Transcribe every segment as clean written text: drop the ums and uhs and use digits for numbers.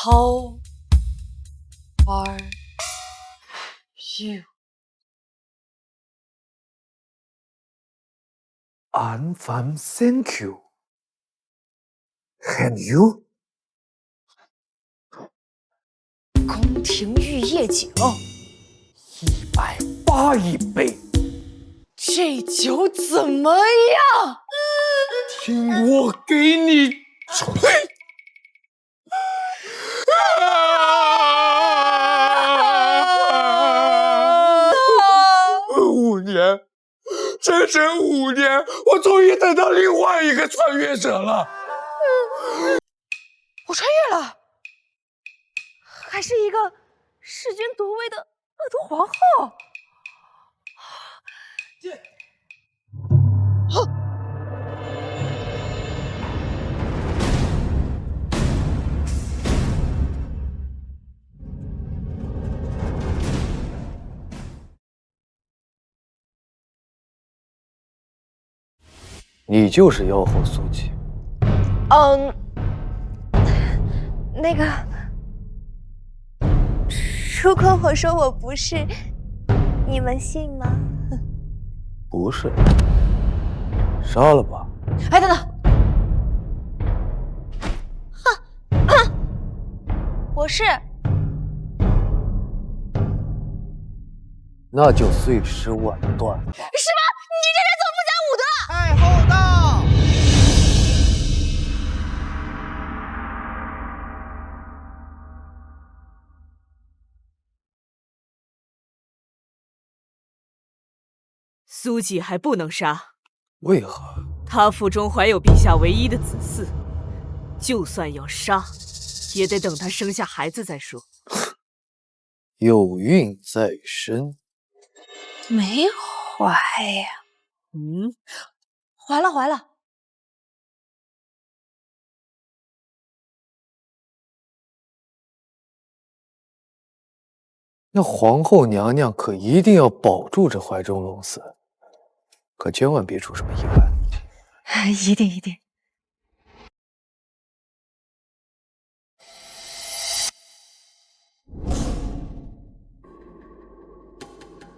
How are you? I'm fine, thank you. And you? 宫廷玉液酒180一杯，这酒怎么样？听我给你吹！5年，整整5年，我终于等到另外一个穿越者了。我穿越了，还是一个弑君夺位的恶毒皇后。你就是妖后苏琪。那个，如果我说我不是，你们信吗？不是，杀了吧。哎，等等，我是。那就碎尸万段。什么？你这人怎么不讲武德？太后到！苏季还不能杀，为何？他腹中怀有陛下唯一的子嗣，就算要杀，也得等他生下孩子再说。有孕在身，没怀呀。怀了。那皇后娘娘可一定要保住这怀中龙嗣，可千万别出什么意外。一定。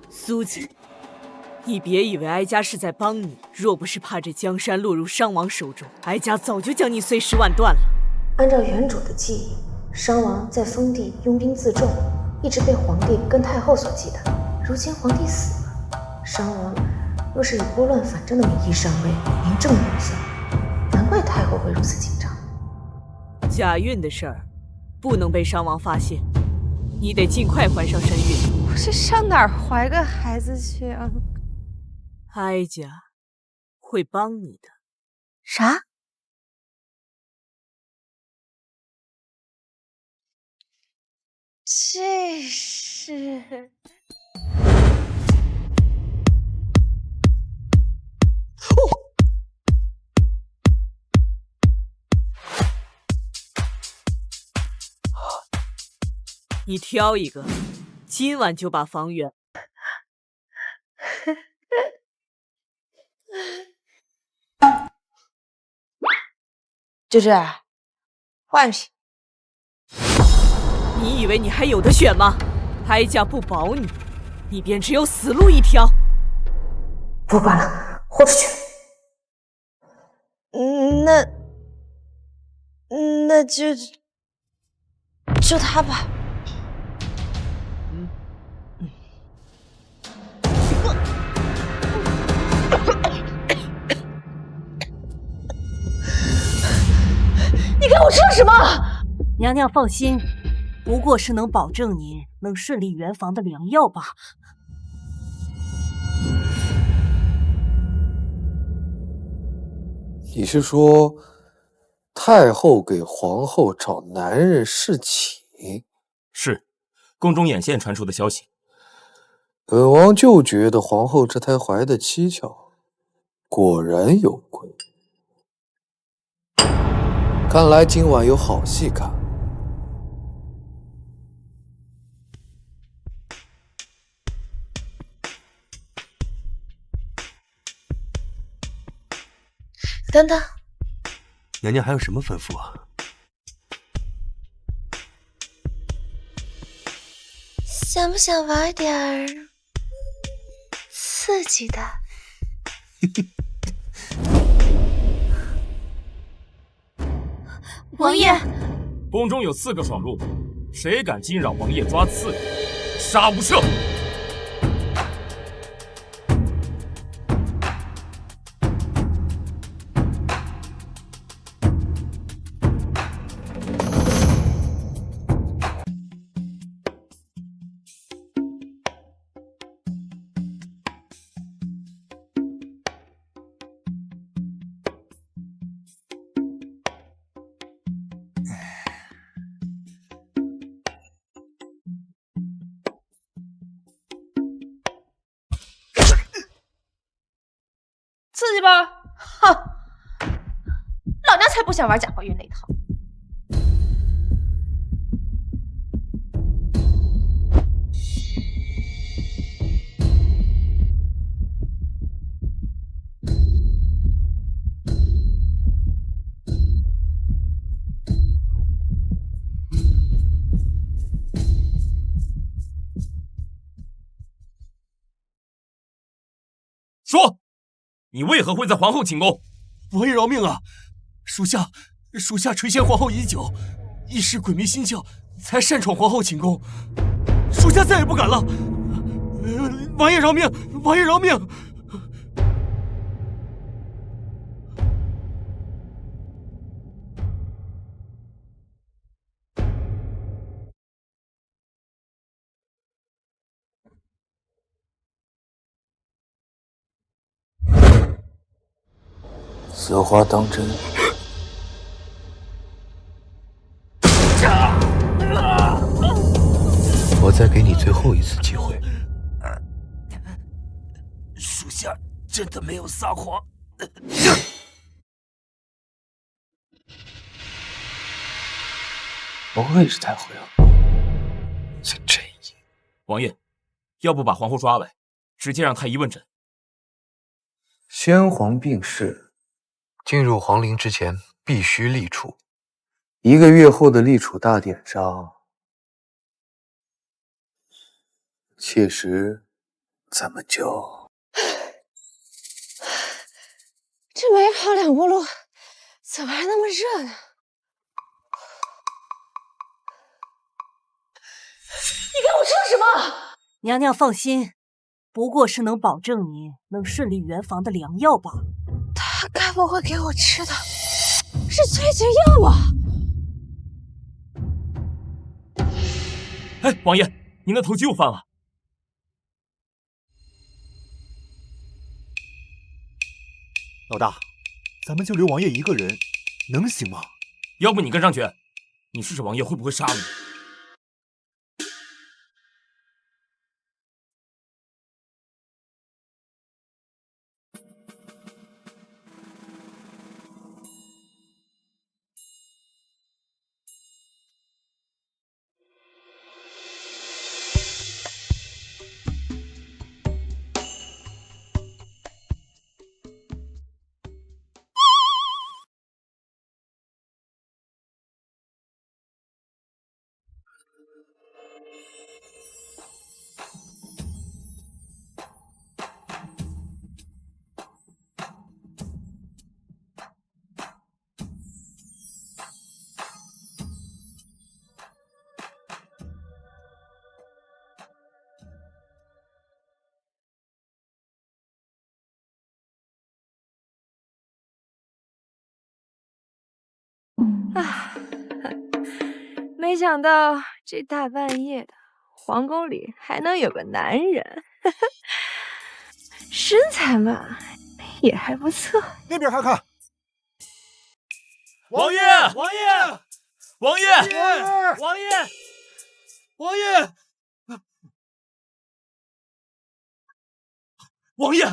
苏季，你别以为哀家是在帮你，若不是怕这江山落入商王手中，哀家早就将你碎尸万段了。按照原主的记忆，商王在封地拥兵自重，一直被皇帝跟太后所忌惮。如今皇帝死了，商王若是以拨乱反正的名义上位，名正言顺，难怪太后会如此紧张。假孕的事儿不能被商王发现，你得尽快还上身孕。我这上哪儿怀个孩子去啊？哀家会帮你的。啥？这是……你挑一个，今晚就把房圆。就这，换一批。你以为你还有的选吗？哀家不保你，你便只有死路一条。不管了，豁出去。那就他吧。你给我吃了什么？娘娘放心，不过是能保证您能顺利圆房的良药罢了。你是说，太后给皇后找男人侍寝？是，宫中眼线传出的消息。本王就觉得皇后这胎怀的蹊跷，果然有鬼。看来今晚有好戏看。等等，娘娘还有什么吩咐啊？想不想玩点儿刺激的？王爷，宫中有刺客闯入，谁敢惊扰王爷抓刺客，杀无赦！刺激吧？哼，老娘才不想玩假怀孕那套。说，你为何会在皇后寝宫？王爷饶命啊！属下垂涎皇后已久，一时鬼迷心窍，才擅闯皇后寝宫。属下再也不敢了。王爷饶命！王爷饶命！此话当真？我再给你最后一次机会。属下真的没有撒谎。不愧是太后阳公，这阵营。王爷，要不把皇后抓来，直接让太医问诊。先皇病逝，进入皇陵之前必须立储。1个月后的立储大典上，届时咱们就……这没跑2步路，怎么还那么热呢？你给我吃了什么？娘娘放心，不过是能保证你能顺利圆房的良药罢了。他该不会给我吃的是催情药吧？哎，王爷，您的头又翻了。老大，咱们就留王爷一个人，能行吗？要不你跟上去，你试试王爷会不会杀了你。啊，没想到这大半夜的，皇宫里还能有个男人，身材嘛也还不错。那边看看，王爷，王爷，王爷，王爷，王爷，王爷！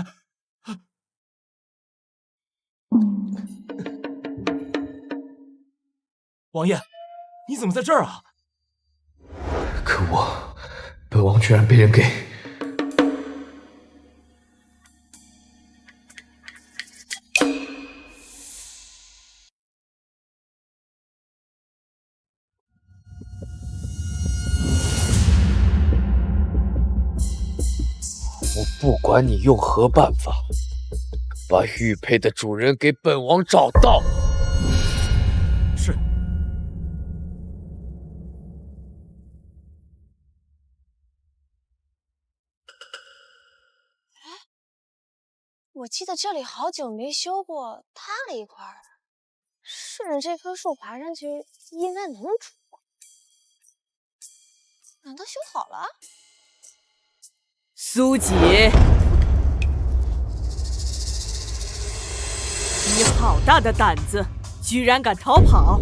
王爷，你怎么在这儿啊？可恶，本王居然被人给……不管你用何办法，把玉佩的主人给本王找到。是。我记得这里好久没修过，塌了一块儿。顺着这棵树爬上去，应该能出。难道修好了？苏姐，你好大的胆子，居然敢逃跑！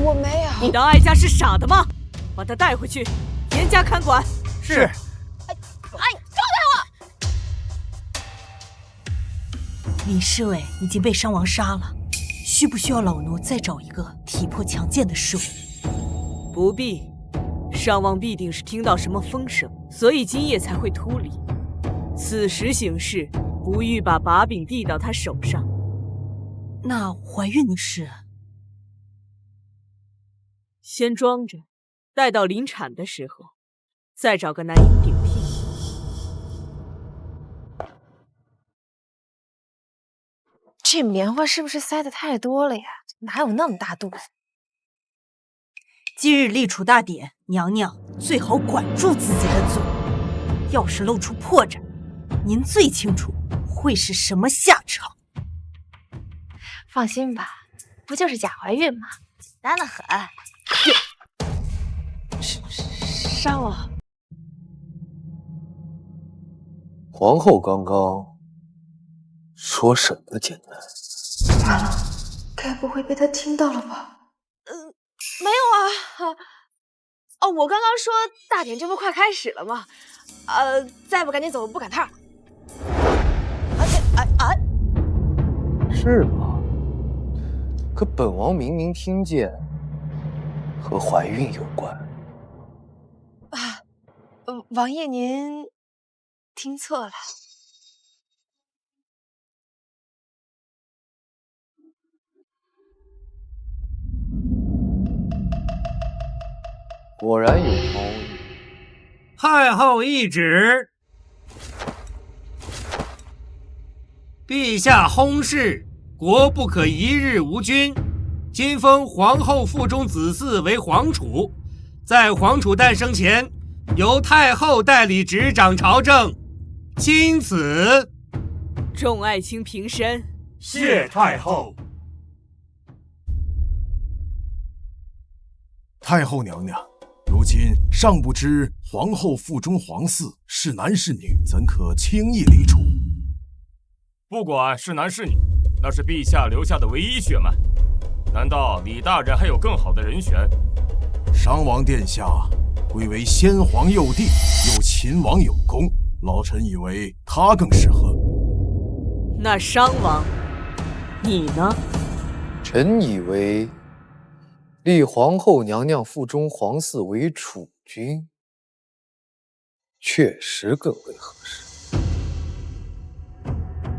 我没有。你当哀家是傻的吗？把他带回去，严加看管。是。李侍卫已经被商王杀了，需不需要老奴再找一个体魄强健的侍卫？不必，商王必定是听到什么风声，所以今夜才会突离。此时行事，不欲把把柄递到他手上。那怀孕的事，先装着，待到临产的时候，再找个男婴顶替。这棉花是不是塞得太多了呀？哪有那么大肚子？今日立储大典，娘娘最好管住自己的嘴。要是露出破绽，您最清楚会是什么下场。放心吧，不就是假怀孕吗？简单的很。商王，皇后刚刚说什么简单？完了，该不会被他听到了吧？没有啊。哦，我刚刚说大典这不快开始了吗？再不赶紧走，不赶趟。是吗？可本王明明听见和怀孕有关。王爷您听错了。果然有猫腻。太后懿旨，陛下薨逝，国不可一日无君。今封皇后腹中子嗣为皇储，在皇储诞生前，由太后代理执掌朝政。钦此。众爱卿平身。谢太后。太后娘娘，如今尚不知皇后腹中皇嗣是男是女，怎可轻易立储？不管是男是女，那是陛下留下的唯一血脉。难道李大人还有更好的人选？商王殿下贵为先皇幼弟，又秦王有功，老臣以为他更适合。那商王，你呢？臣以为立皇后娘娘腹中皇嗣为储君，确实更为合适。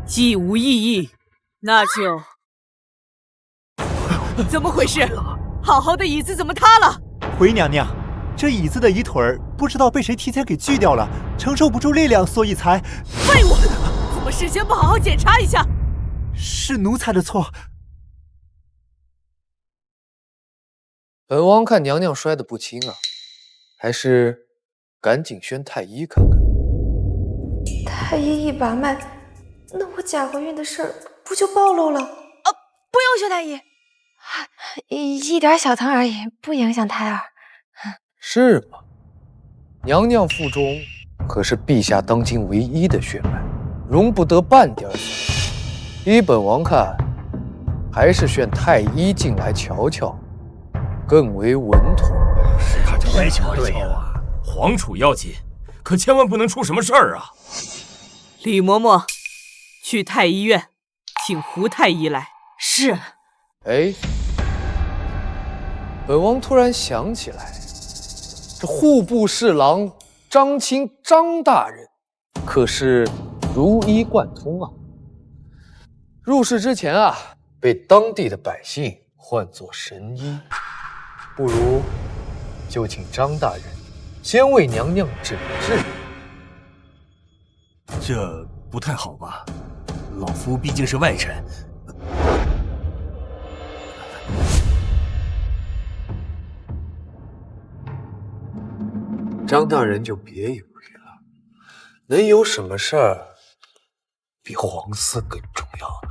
既无异议，那就……怎么回事？好好的椅子怎么塌了？回娘娘，这椅子的椅腿儿不知道被谁提前给锯掉了，承受不住力量，所以才……废物！怎么事先不好好检查一下？是奴才的错。本王看娘娘摔得不轻啊，还是赶紧宣太医看看。太医一把脉，那我假怀孕的事儿不就暴露了？不用薛太医，一点小疼而已，不影响胎儿。是吗？娘娘腹中可是陛下当今唯一的血脉，容不得半点损。依本王看，还是选太医进来瞧瞧，更为稳妥。对呀，皇储要紧，可千万不能出什么事儿啊！李嬷嬷，去太医院，请胡太医来。是。哎，本王突然想起来，这户部侍郎张钦张大人可是如医贯通啊。入世之前啊，被当地的百姓唤作神医。不如就请张大人先为娘娘诊治。这不太好吧？老夫毕竟是外臣。张大人就别犹豫了，能有什么事儿比皇嗣更重要呢？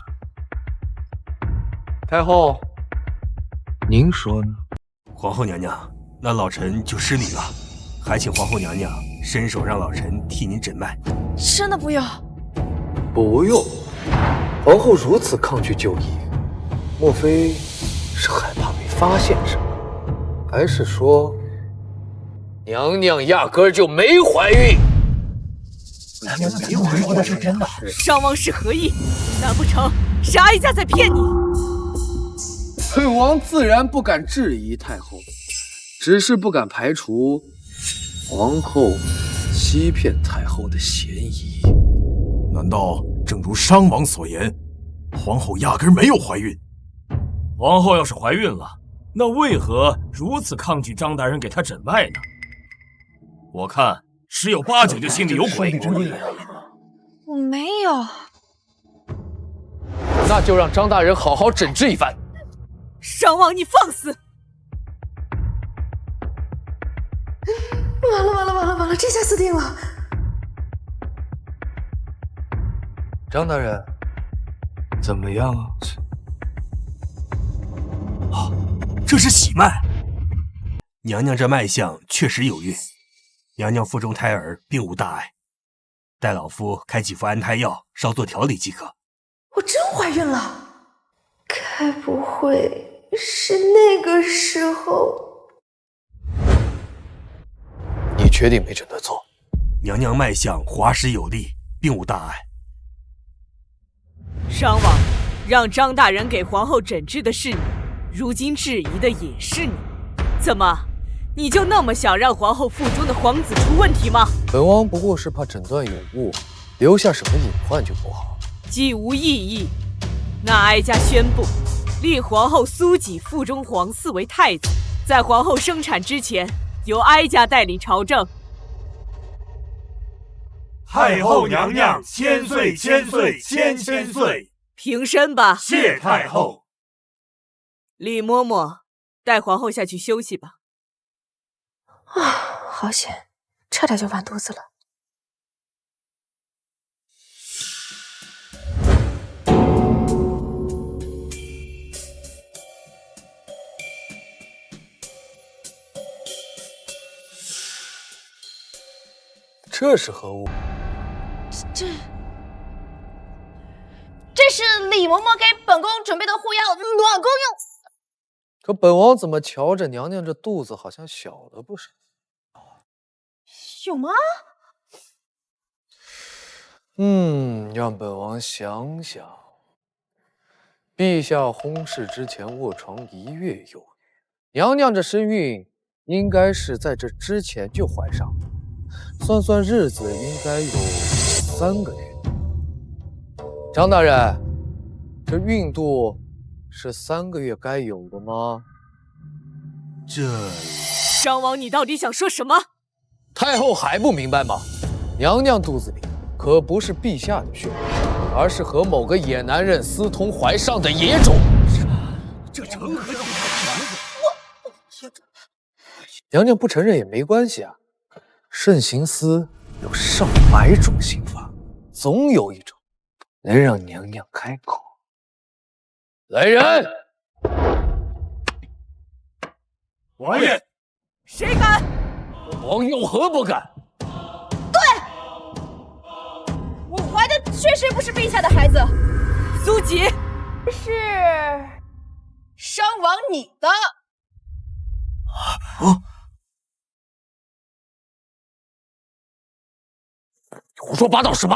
太后，您说呢？皇后娘娘，那老臣就失礼了，还请皇后娘娘伸手让老臣替您诊脉。真的不用？不用。皇后如此抗拒就医，莫非是害怕被发现什么？还是说娘娘压根儿就没怀孕？娘娘说的是真的。商王是何意？难不成是哀家在骗你？本王自然不敢质疑太后，只是不敢排除皇后欺骗太后的嫌疑。难道正如商王所言，皇后压根没有怀孕？皇后要是怀孕了，那为何如此抗拒张大人给她诊脉呢？我看十有八九就心里有鬼。我没有。那就让张大人好好诊治一番。商王，你放肆！完了，这下死定了！张大人，怎么样啊？这是喜脉。娘娘这脉象确实有孕，娘娘腹中胎儿并无大碍，待老夫开几副安胎药，稍作调理即可。我真怀孕了？该不会是那个时候？你确定没诊得错？娘娘脉象滑实有力，并无大碍。商王，让张大人给皇后诊治的是你，如今质疑的也是你，怎么，你就那么想让皇后腹中的皇子出问题吗？本王不过是怕诊断有误，留下什么隐患就不好。既无异议，那哀家宣布，立皇后苏几腹中皇嗣为太子，在皇后生产之前，由哀家代理朝政。太后娘娘千岁千岁千岁！平身吧。谢太后。李嬷嬷，带皇后下去休息吧。好险，差点就完犊子了。这是何物？这是李嬷嬷给本宫准备的护药，暖宫用。可本王怎么瞧着娘娘这肚子好像小了不少？有吗？让本王想想。陛下薨逝之前卧床1月有余，娘娘这身孕应该是在这之前就怀上了，算算日子应该有3个月。张大人，这孕肚是3个月该有的吗？商王，你到底想说什么？太后还不明白吗？娘娘肚子里可不是陛下的血，而是和某个野男人私通怀上的野种。这成何体统？娘娘不承认也没关系啊。慎刑司有上百种刑法，总有一种能让娘娘开口。来人！王爷，谁敢？王有何不敢？我怀的确实不是陛下的孩子。苏几，是商王你的。胡说八道什么？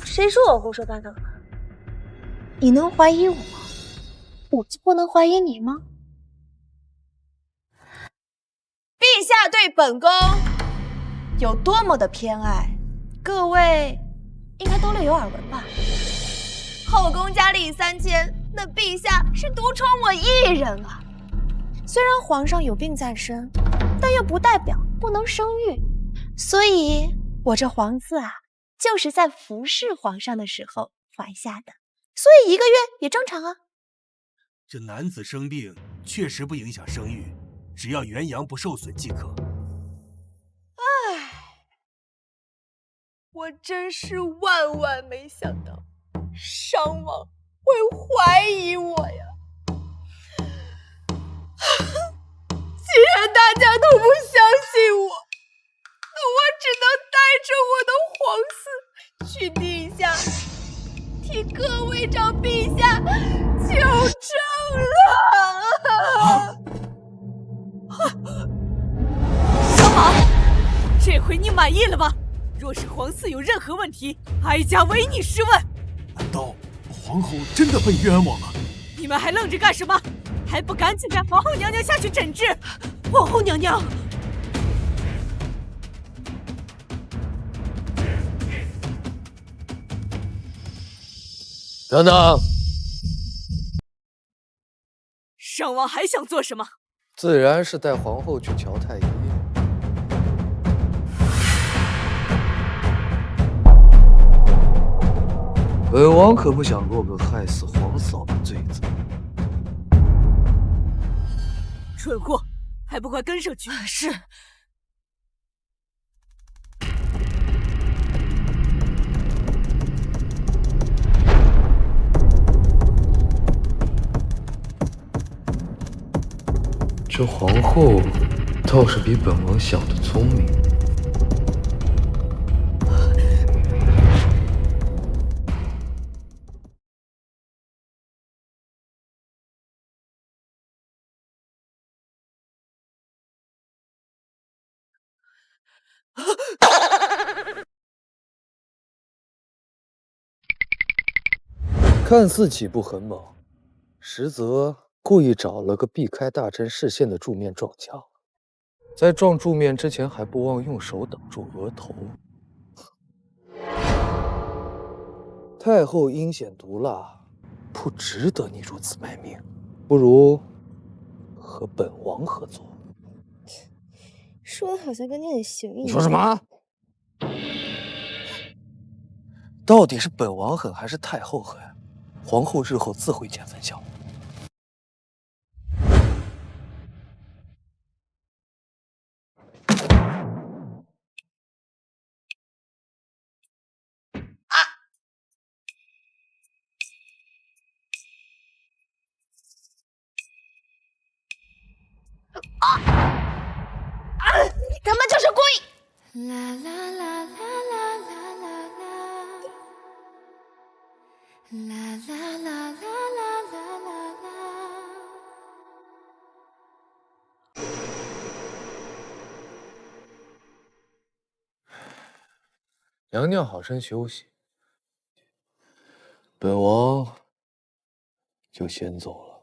谁说我胡说八道了？你能怀疑我，我就不能怀疑你吗？陛下对本宫有多么的偏爱，各位应该都略有耳闻吧？后宫佳丽3000，那陛下是独宠我一人啊！虽然皇上有病在身，但又不代表不能生育，所以我这皇嗣啊，就是在服侍皇上的时候怀下的，所以1个月也正常啊。这男子生病确实不影响生育，只要元阳不受损即可。唉，我真是万万没想到，商王会怀疑我呀！既然大家都不相信我，那我只能带着我的皇嗣去地下，替各位找陛下求证了。商王，这回你满意了吧？若是皇嗣有任何问题，哀家唯你是问。难道皇后真的被冤枉了？你们还愣着干什么？还不赶紧带皇后娘娘下去诊治！皇后娘娘，等等，商王还想做什么？自然是带皇后去瞧太医。本王可不想落个害死皇嫂的罪责。蠢货，还不快跟上去！是。这皇后倒是比本王想的聪明。看似起步很猛，实则故意找了个避开大臣视线的柱面撞墙，在撞柱面之前还不忘用手挡住额头。太后阴险毒辣，不值得你如此卖命，不如和本王合作。说的好像跟你很行一样。你说什么？到底是本王狠还是太后狠？皇后日后自会见分晓。你他妈就是故意！啦啦啦啦啦啦啦啦，啦啦啦啦啦啦啦啦。娘娘好生休息，本王就先走了。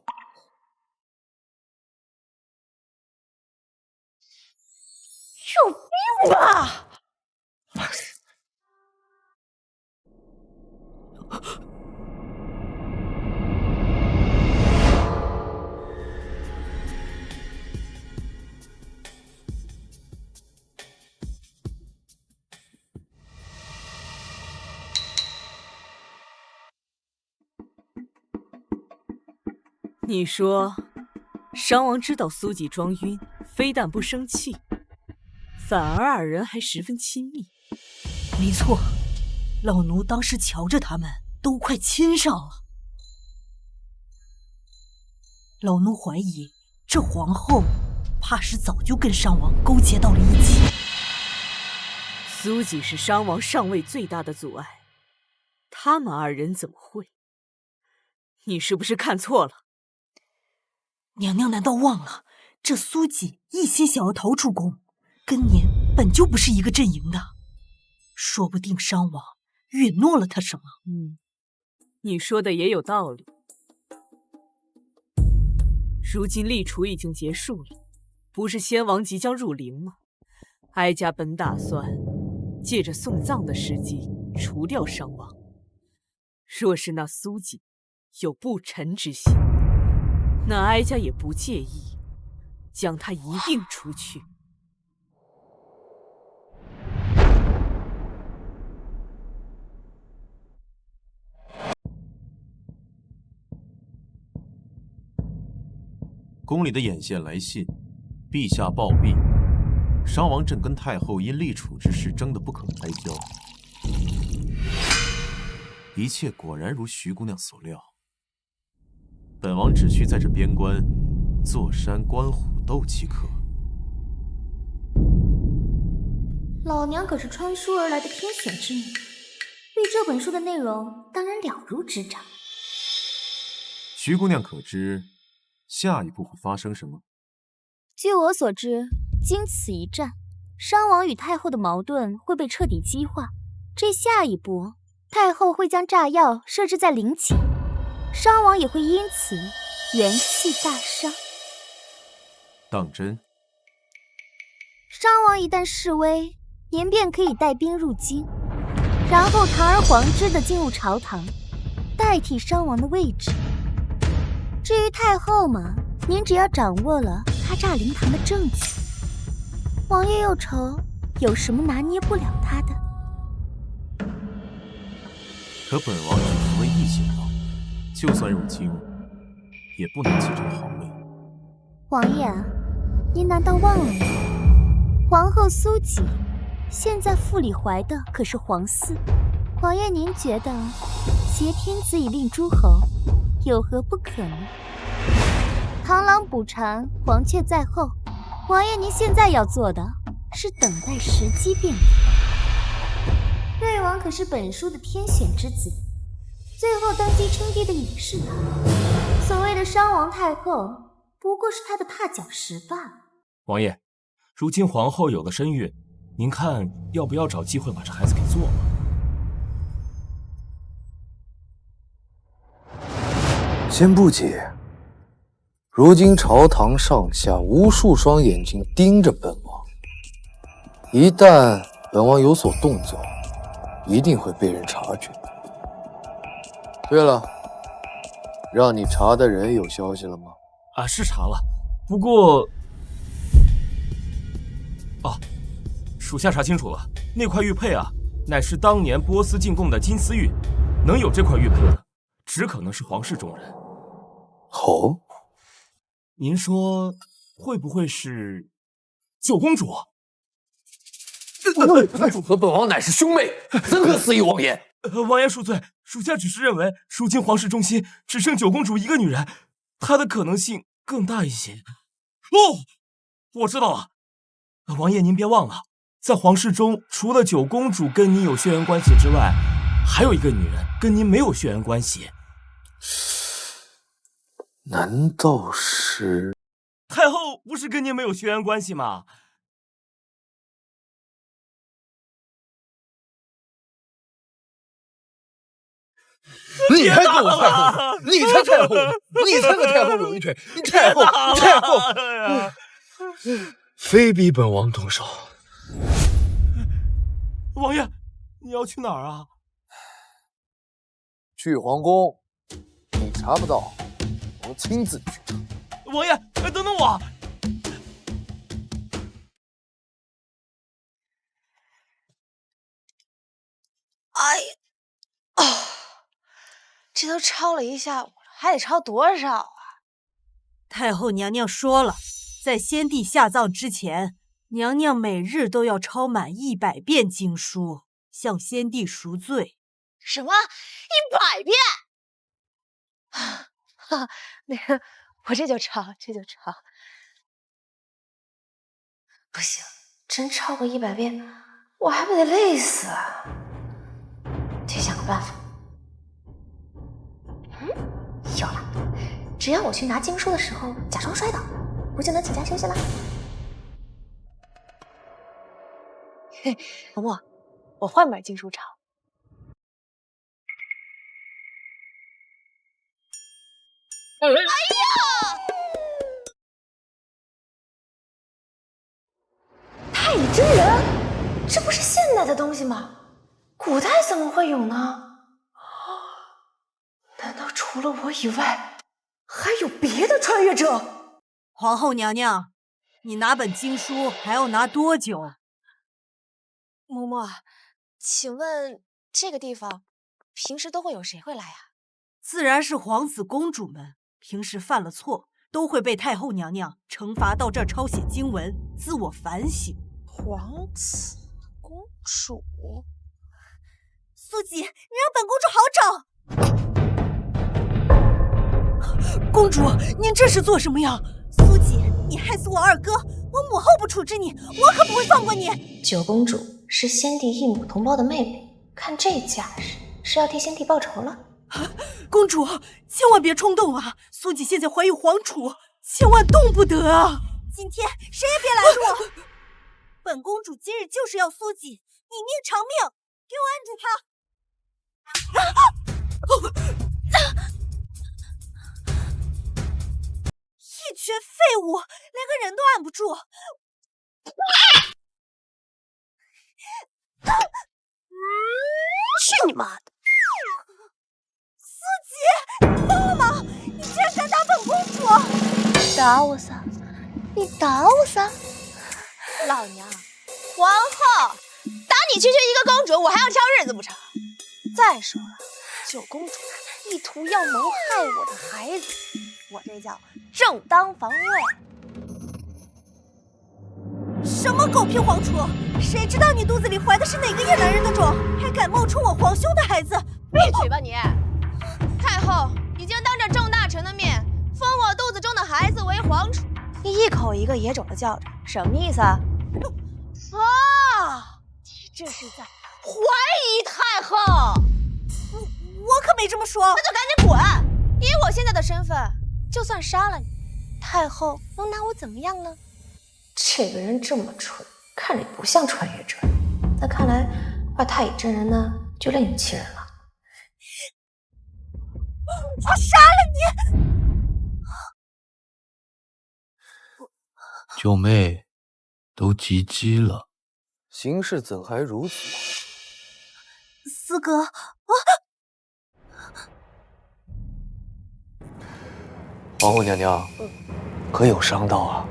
有病吧！你说，商王知道苏几装晕，非但不生气，反而二人还十分亲密。没错，老奴当时瞧着他们都快亲上了。老奴怀疑这皇后怕是早就跟商王勾结到了一起。苏几是商王上位最大的阻碍，他们二人怎么会？你是不是看错了？娘娘难道忘了，这苏几一心想要逃出宫，跟您本就不是一个阵营的，说不定商王允诺了他什么。你说的也有道理。如今立储已经结束了，不是先王即将入陵吗？哀家本打算借着送葬的时机除掉商王。若是那苏几有不臣之心，那哀家也不介意将他一并除去。宫里的眼线来信，陛下暴毙，商王正跟太后因立储之事争得不可开交。一切果然如徐姑娘所料，本王只需在这边关坐山观虎斗即可。老娘可是穿书而来的天选之女，对这本书的内容当然了如指掌。徐姑娘可知下一步会发生什么？据我所知，经此一战，商王与太后的矛盾会被彻底激化。这下一步，太后会将炸药设置在陵寝，商王也会因此元气大伤。当真？商王一旦示威，您便可以带兵入京，然后堂而皇之地进入朝堂，代替商王的位置。至于太后嘛，您只要掌握了她炸灵堂的证据，王爷又愁有什么拿捏不了她的。可本王只是位异姓王，就算入京，也不能继承皇位。王爷，您难道忘了吗？皇后苏锦现在腹里怀的可是皇嗣，王爷您觉得挟天子以令诸侯，有何不可呢？螳螂捕蝉，黄雀在后。王爷您现在要做的是等待时机便可。瑞王可是本书的天选之子，最后登基称帝的也是他。所谓的商王太后，不过是他的踏脚石罢了。王爷，如今皇后有了身孕，您看要不要找机会把这孩子给做了？先不急，如今朝堂上下无数双眼睛盯着本王，一旦本王有所动作，一定会被人察觉。对了，让你查的人有消息了吗？啊，是查了，不过……哦，属下查清楚了，那块玉佩啊，乃是当年波斯进贡的金丝玉，能有这块玉佩的，只可能是皇室中人。哦，您说会不会是九公主？公主和本王乃是兄妹，怎可肆意妄言？王爷恕罪，属下只是认为，如今皇室中心只剩九公主一个女人，她的可能性更大一些。哦，我知道了，王爷您别忘了，在皇室中，除了九公主跟您有血缘关系之外，还有一个女人跟您没有血缘关系。难道是太后？不是跟您没有血缘关系吗？你还跟我太后？你才太后！你才个太后有一腿！你太后！太后！非逼本王动手。王爷，你要去哪儿啊？去皇宫，你查不到，我亲自去查。王爷，等等我！哎呀，啊！这都抄了一下午了，还得抄多少啊？太后娘娘说了，在先帝下葬之前，娘娘每日都要抄满100遍经书，向先帝赎罪。什么100遍？那个，我这就抄，这就抄。不行，真超过100遍，我还不得累死啊！得想个办法。有了，只要我去拿经书的时候假装摔倒，不就能请假休息了？嘿，嬷嬷，我换本经书抄。哎呀！太乙真人，这不是现代的东西吗？古代怎么会有呢？难道除了我以外，还有别的穿越者？皇后娘娘，你拿本经书还要拿多久？嬷嬷，请问这个地方平时都会有谁会来呀？自然是皇子公主们，平时犯了错，都会被太后娘娘惩罚到这儿抄写经文，自我反省。皇子公主，苏吉，你让本公主好找。公主，您这是做什么呀？苏吉，你害死我二哥，我母后不处置你，我可不会放过你。九公主是先帝异母同胞的妹妹，看这架势，是要替先帝报仇了。公主，千万别冲动啊！苏吉现在怀有皇储，千万动不得啊！今天谁也别拦住我！本公主今日就是要苏吉，你命偿命，给我按住他！一群废物，连个人都按不住！去你妈的！苏吉，你疯了吗？你居然敢打本公主！打我撒！你打我撒！老娘，皇后，打你区区一个公主，我还要挑日子不成？再说了，九公主意图要谋害我的孩子，我这叫正当防卫。什么狗屁皇储！谁知道你肚子里怀的是哪个野男人的种，还敢冒充我皇兄的孩子！闭嘴吧你！太后已经当着众大臣的面封我肚子中的孩子为皇储，你一口一个野种的叫着，什么意思啊？你这是在怀疑太后？我可没这么说。那就赶紧滚！以我现在的身份，就算杀了你，太后能拿我怎么样呢？这个人这么蠢，看着不像穿越者，那看来画太乙真人呢，就另有其人了。我杀了你！九妹，都及笄了，形势怎还如此？四哥，皇后娘娘，可有伤到啊？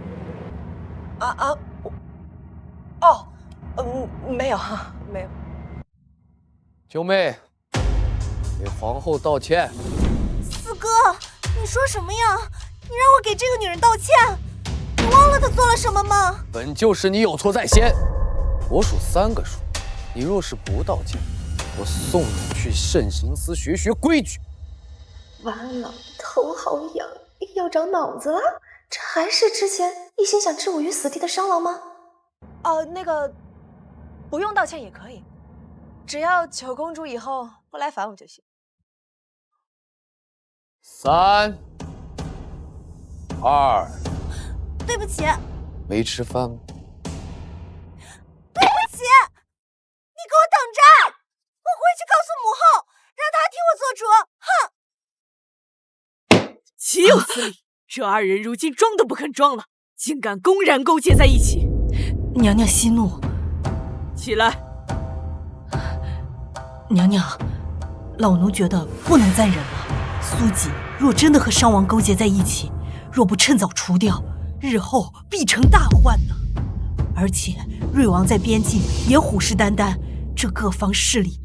没有哈，没有。九妹，给皇后道歉。四哥，你说什么呀？你让我给这个女人道歉？你忘了她做了什么吗？本就是你有错在先，我数3个数，你若是不道歉，我送你去慎刑司学学规矩。完了，头好痒，要长脑子了。这还是之前一心想置我于死地的商王吗？那个不用道歉也可以，只要九公主以后不来烦我就行。3、2，对不起，没吃饭吗？对不起，你给我等着，我回去告诉母后，让她替我做主。哼！岂有此理！这二人如今装都不肯装了，竟敢公然勾结在一起！娘娘息怒。起来。娘娘，老奴觉得不能再忍了。苏锦若真的和商王勾结在一起，若不趁早除掉，日后必成大患呢。而且瑞王在边境也虎视眈眈，这各方势力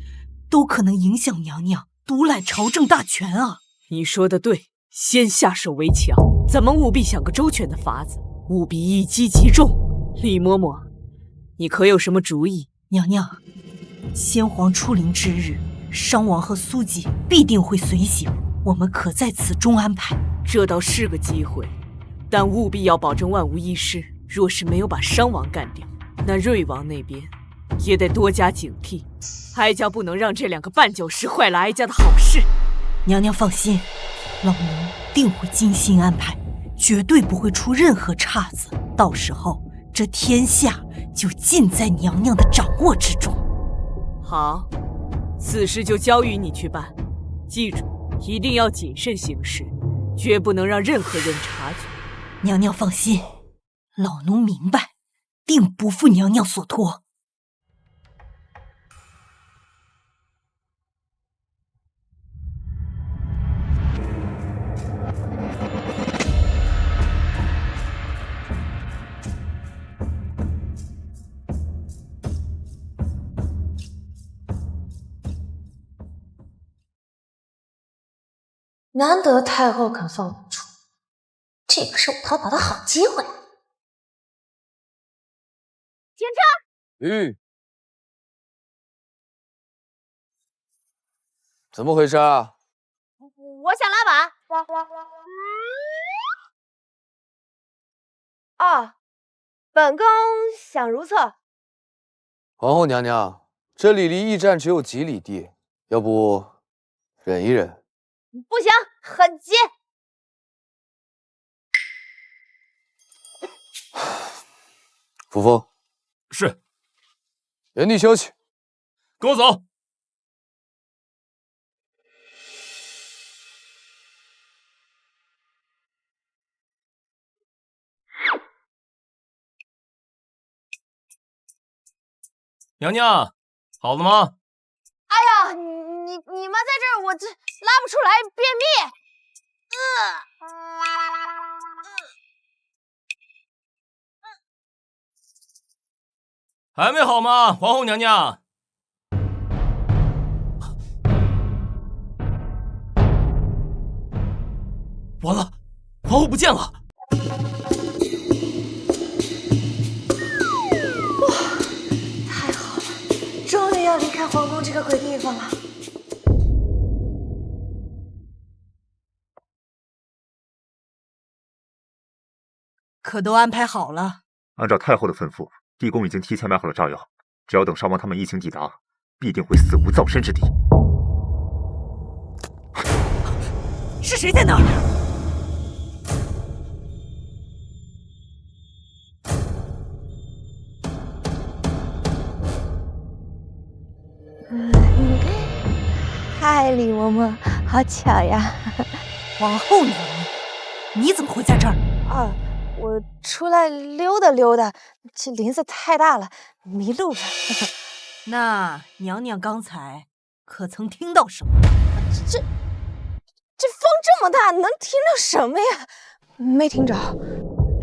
都可能影响娘娘独揽朝政大权啊！你说的对，先下手为强，咱们务必想个周全的法子，务必一击即中。李嬷嬷，你可有什么主意？娘娘，先皇出临之日，商王和苏锦必定会随行，我们可在此中安排。这倒是个机会，但务必要保证万无一失。若是没有把商王干掉，那瑞王那边也得多加警惕。哀家不能让这2个绊脚石坏了哀家的好事。娘娘放心，老奴定会精心安排，绝对不会出任何岔子。到时候这天下就尽在娘娘的掌握之中。好，此事就交于你去办，记住，一定要谨慎行事，绝不能让任何人察觉。娘娘放心，老奴明白，定不负娘娘所托。难得太后肯放我出，这个是我逃跑的好机会。停车！怎么回事啊？我想拉板。啊，本宫想如厕。皇后娘娘，这里离驿站只有几里地，要不忍一忍？不行，很急。扶风。是。原地休息。跟我走。娘娘，好了吗？哎呀，你们在这儿，我这拉不出来，便秘。还没好吗，皇后娘娘？完了，皇后不见了！太好了，终于要离开皇宫这个鬼地方了。可都安排好了。按照太后的吩咐，地宫已经提前埋好了炸药，只要等商王他们一行抵达，必定会死无葬身之地。是谁在那儿？嗨，李嬷嬷，好巧呀！皇后娘娘，你怎么会在这儿？啊，我出来溜达溜达，这林子太大了，迷路了。那娘娘刚才可曾听到什么？这风这么大，能听到什么呀？没听着。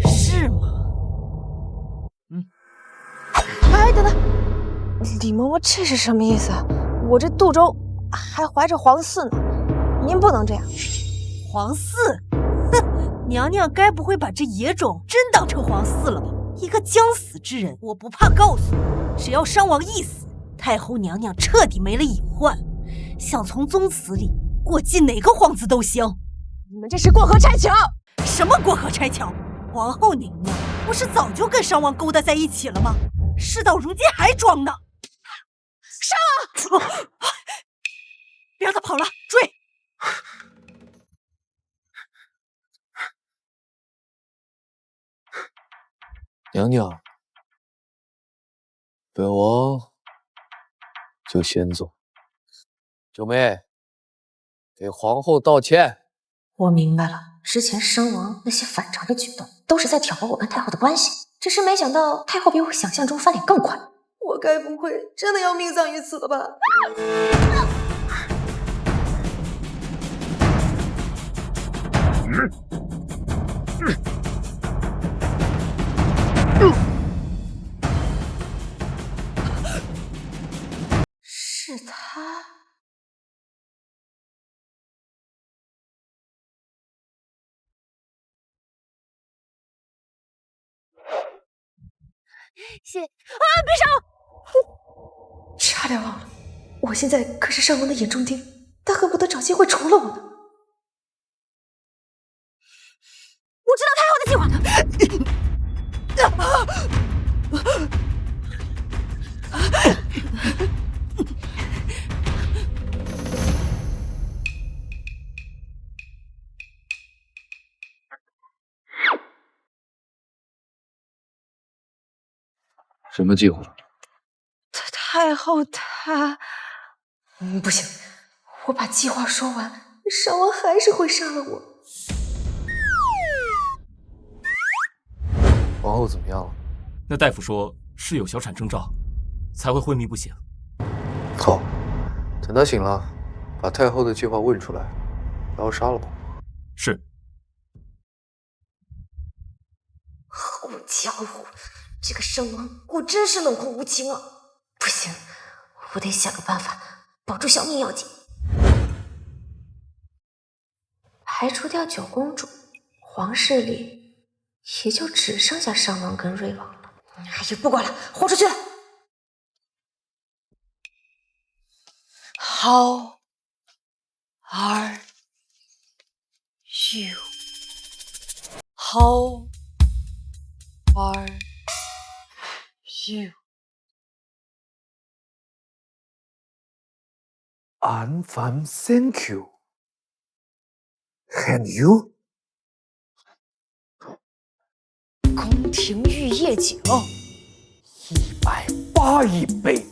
是吗？哎，等等，李嬷嬷这是什么意思？我这肚中还怀着皇嗣呢，您不能这样。皇嗣？哼，娘娘该不会把这野种真当成皇嗣了吧？一个将死之人，我不怕告诉你，只要商王一死，太后娘娘彻底没了隐患，想从宗祠里过继哪个皇子都行。你们这是过河拆桥！什么过河拆桥？皇后娘娘不是早就跟商王勾搭在一起了吗？事到如今还装呢！商王，别让他跑了，追！娘娘，本王就先走。九妹，给皇后道歉。我明白了，之前商王那些反常的举动，都是在挑拨我跟太后的关系。只是没想到太后比我想象中翻脸更快。我该不会真的要命丧于此了吧？是他。别杀！差点忘了，我现在可是商王的眼中钉，他恨不得找机会除了我呢。我知道太后的计划。什么计划？太后她……不行，我把计划说完，商王还是会杀了我。皇后怎么样了？那大夫说是有小产征兆，才会昏迷不醒。好，等她醒了，把太后的计划问出来，然后杀了她。是。好家伙，这个商王果真是冷酷无情啊！不行，我得想个办法保住小命要紧。排除掉九公主，皇室里也就只剩下商王跟瑞王了。哎呀，不管了，豁出去！How are you? How are you? I'm fine, thank you. And you? 宫廷玉液酒，180一杯。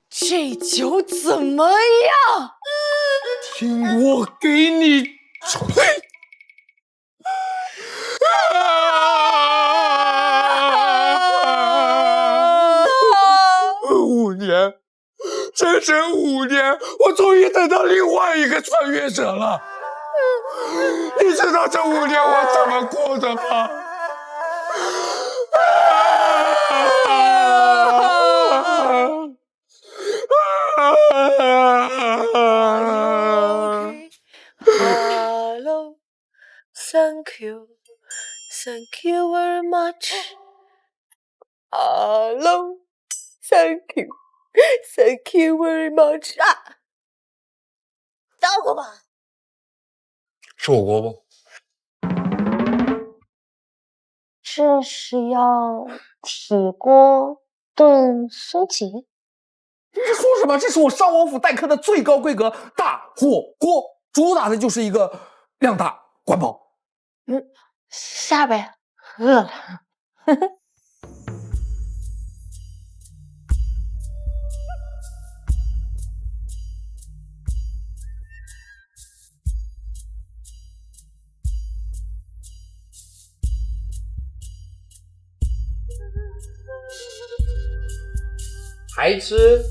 这酒怎么样？听我给你吹！5年，整整5年，我终于等到另外一个穿越者了。你知道这5年我怎么过的吗？Hello, thank you very much. Hello, thank you very much. 啊，倒过吧。吃火锅不？这是要铁锅炖苏锦？你这说什么？这是我商王府待客的最高规格大火锅，主打的就是一个量大管饱。下呗，饿了。还吃？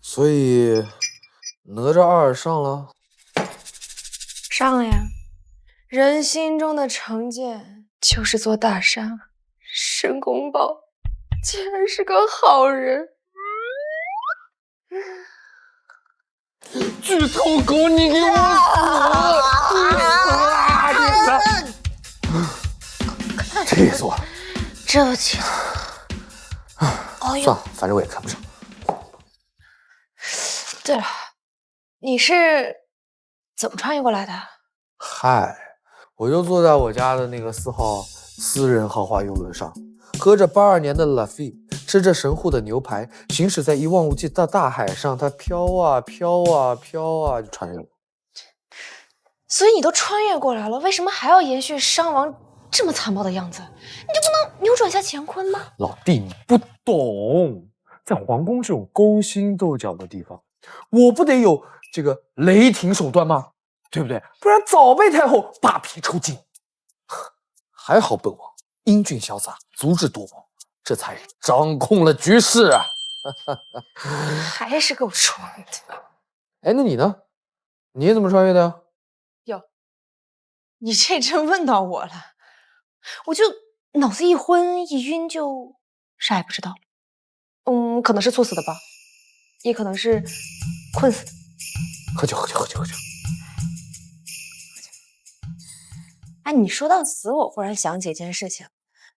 所以哪吒2上了？上了呀！人心中的成见就是座大山，申公豹竟然是个好人。巨头狗，你给我死！气死我了！这气的。算了，反正我也看不上。对了，你是怎么穿越过来的？嗨，我就坐在我家的那个4号私人豪华游轮上，喝着82年的拉菲，吃着神户的牛排，行驶在一望无际的大海上，它飘啊飘啊飘啊，就穿越了。所以你都穿越过来了，为什么还要延续商王这么残暴的样子？你就不能扭转一下乾坤吗？老弟，你不懂，在皇宫这种勾心斗角的地方，我不得有这个雷霆手段吗？对不对？不然早被太后扒皮抽筋。还好本王英俊潇洒，足智多谋，这才掌控了局势啊！还是够装的。哎，那你呢？你怎么穿越的呀？哟，你这真问到我了，我就脑子一昏一晕，就啥也不知道。可能是猝死的吧，也可能是困死的。喝酒。哎，你说到死，我忽然想起一件事情，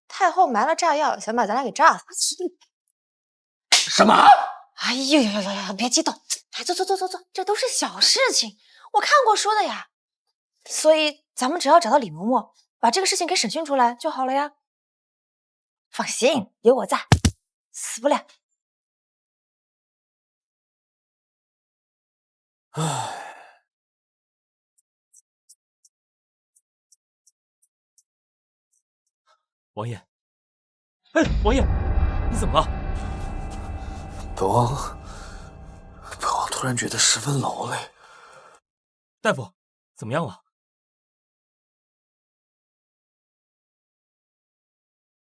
太后埋了炸药，想把咱俩给炸死。什么？哎呦，别激动，哎，坐，这都是小事情，我看过书的呀。所以咱们只要找到李嬷嬷，把这个事情给审讯出来就好了呀。放心，有我在，死不了。唉。王爷，哎，王爷，你怎么了？本王突然觉得十分劳累。大夫，怎么样了？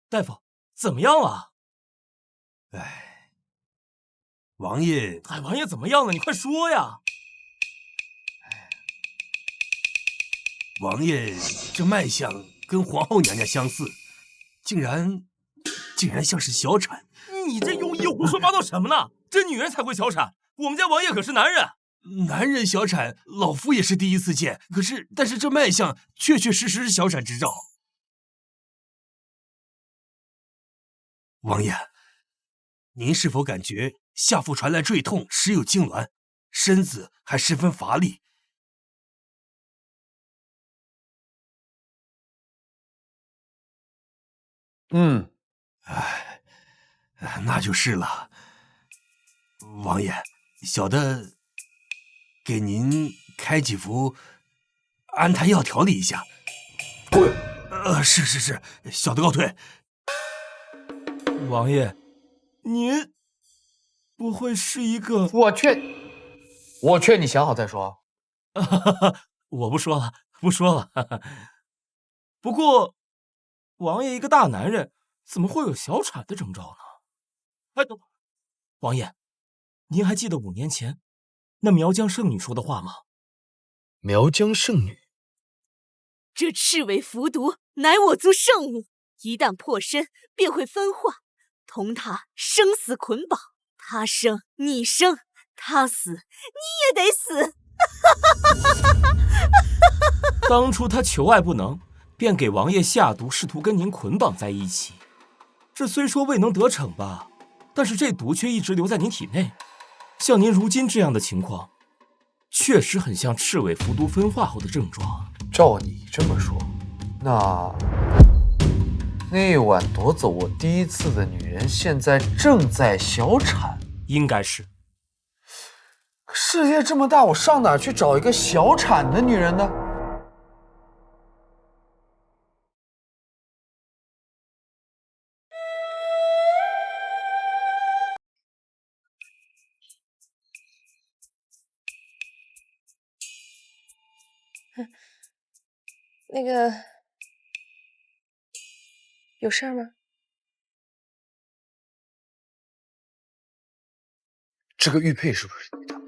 大夫，怎么样了？哎，王爷，王爷怎么样了？你快说呀！王爷这脉象跟皇后娘娘相似，竟然竟然像是小产！你这庸医胡说八道什么呢？这女人才会小产，我们家王爷可是男人，男人小产，老夫也是第一次见。但是这脉象确确实实是小产之兆。王爷，您是否感觉下腹传来坠痛，时有痉挛，身子还十分乏力？那就是了。王爷，小的给您开几服安胎药调理一下。是，小的告退。王爷，您不会是一个……我劝你想好再说。我不说了。不过，王爷一个大男人，怎么会有小产的征兆呢？哎，王爷，您还记得5年前那苗疆圣女说的话吗？苗疆圣女，这赤尾伏毒乃我族圣物，一旦破身便会分化，同他生死捆绑。他生你生，他死你也得死。当初他求爱不能，便给王爷下毒，试图跟您捆绑在一起。这虽说未能得逞吧，但是这毒却一直留在您体内。像您如今这样的情况，确实很像赤尾伏毒分化后的症状。照你这么说，那晚夺走我第一次的女人，现在正在小产。应该是。世界这么大，我上哪儿去找一个小产的女人呢？那个，有事儿吗？这个玉佩是不是你的？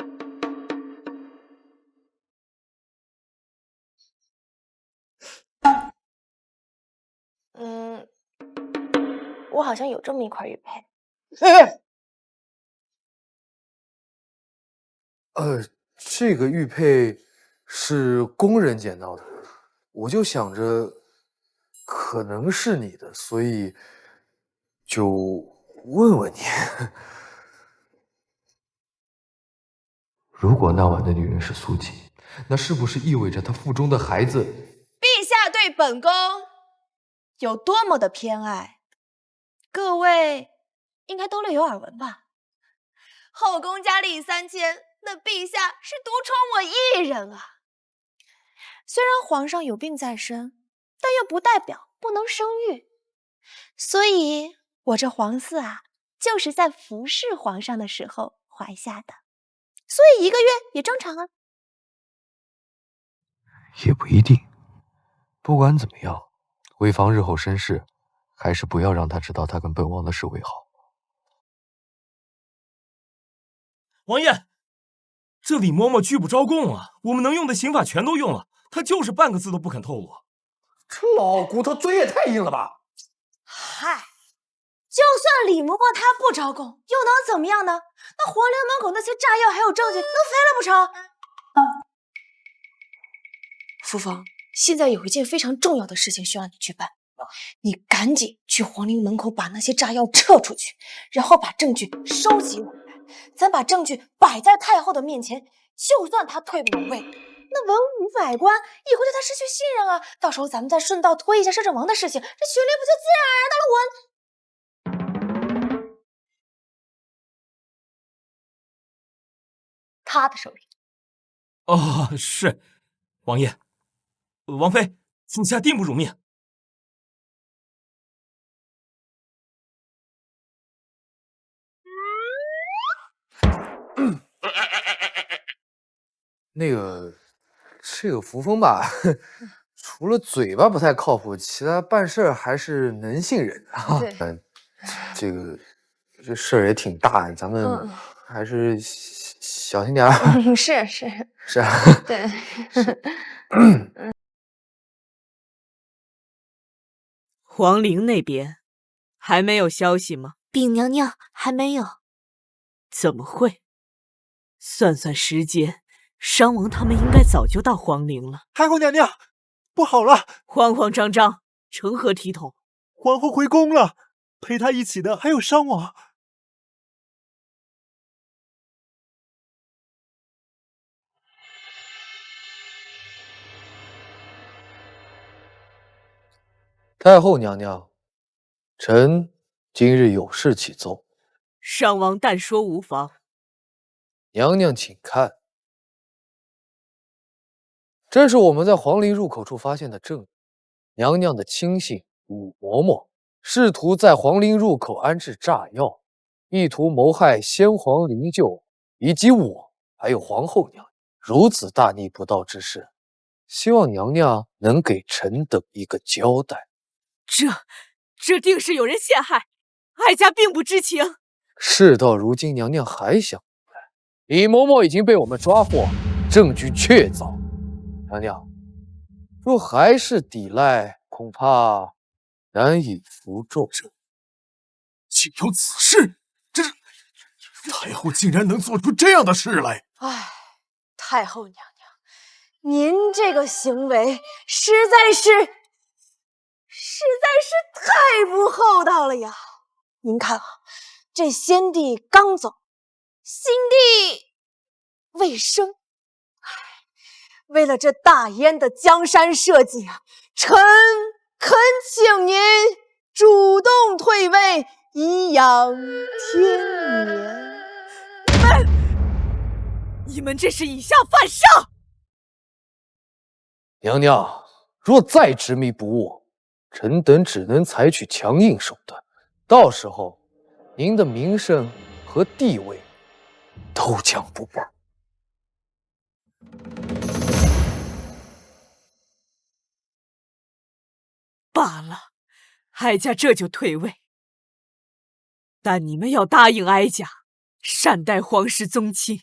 我好像有这么一块玉佩。这个玉佩是工人捡到的，我就想着可能是你的，所以就问问你。如果那晚的女人是苏锦，那是不是意味着她腹中的孩子？陛下对本宫有多么的偏爱，各位应该都略有耳闻吧？后宫佳丽3000，那陛下是独宠我一人啊！虽然皇上有病在身，但又不代表不能生育，所以我这皇嗣啊，就是在服侍皇上的时候怀下的，所以1个月也正常啊。也不一定。不管怎么样，为防日后生事，还是不要让他知道他跟本王的事为好。王爷，这李嬷嬷拒不招供啊，我们能用的刑法全都用了，她就是半个字都不肯透露。这老骨头嘴也太硬了吧！嗨，就算李嬷嬷她不招供，又能怎么样呢？那皇陵门口那些炸药还有证据，能废了不成？父皇，现在有一件非常重要的事情需要你去办，你赶紧去皇陵门口把那些炸药撤出去，然后把证据收集回来，咱把证据摆在太后的面前，就算她退不了位，那文武百官也会对她失去信任啊。到时候咱们再顺道推一下摄政王的事情，这权力不就自然而然到了他的手里？哦，是，王爷。王妃，属下定不辱命。这个扶风吧，除了嘴巴不太靠谱，其他办事儿还是能信任的啊。这事儿也挺大，咱们还是小心点儿。是啊，对。皇陵那边，还没有消息吗？禀娘娘，还没有。怎么会？算算时间，商王他们应该早就到皇陵了。太后娘娘，不好了！慌慌张张，成何体统？皇后回宫了，陪她一起的还有商王。太后娘娘，臣今日有事启奏。商王但说无妨。娘娘请看，这是我们在皇陵入口处发现的证据。娘娘的亲信武嬷嬷试图在皇陵入口安置炸药，意图谋害先皇灵柩以及我，还有皇后娘娘。如此大逆不道之事，希望娘娘能给臣等一个交代。这定是有人陷害，哀家并不知情。事到如今，娘娘还想明白？李嬷嬷已经被我们抓获，证据确凿。娘娘，若还是抵赖，恐怕难以服众。竟有此事！这太后竟然能做出这样的事来！唉，太后娘娘，您这个行为实在是太不厚道了呀！您看啊，这先帝刚走，新帝未生。为了这大燕的江山社稷啊，臣恳请您主动退位，颐养天年。你们这是以下犯上！娘娘，若再执迷不悟，臣等只能采取强硬手段，到时候您的名声和地位都将不保。罢了，哀家这就退位。但你们要答应哀家，善待皇室宗亲，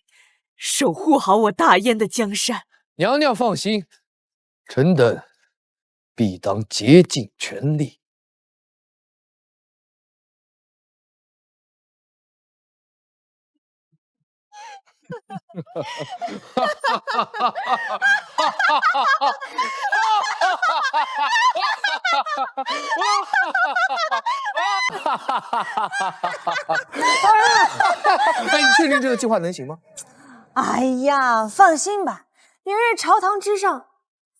守护好我大燕的江山。娘娘放心，臣等必当竭尽全力。哎，你确定这个计划能行吗？哎呀，放心吧，明日朝堂之上，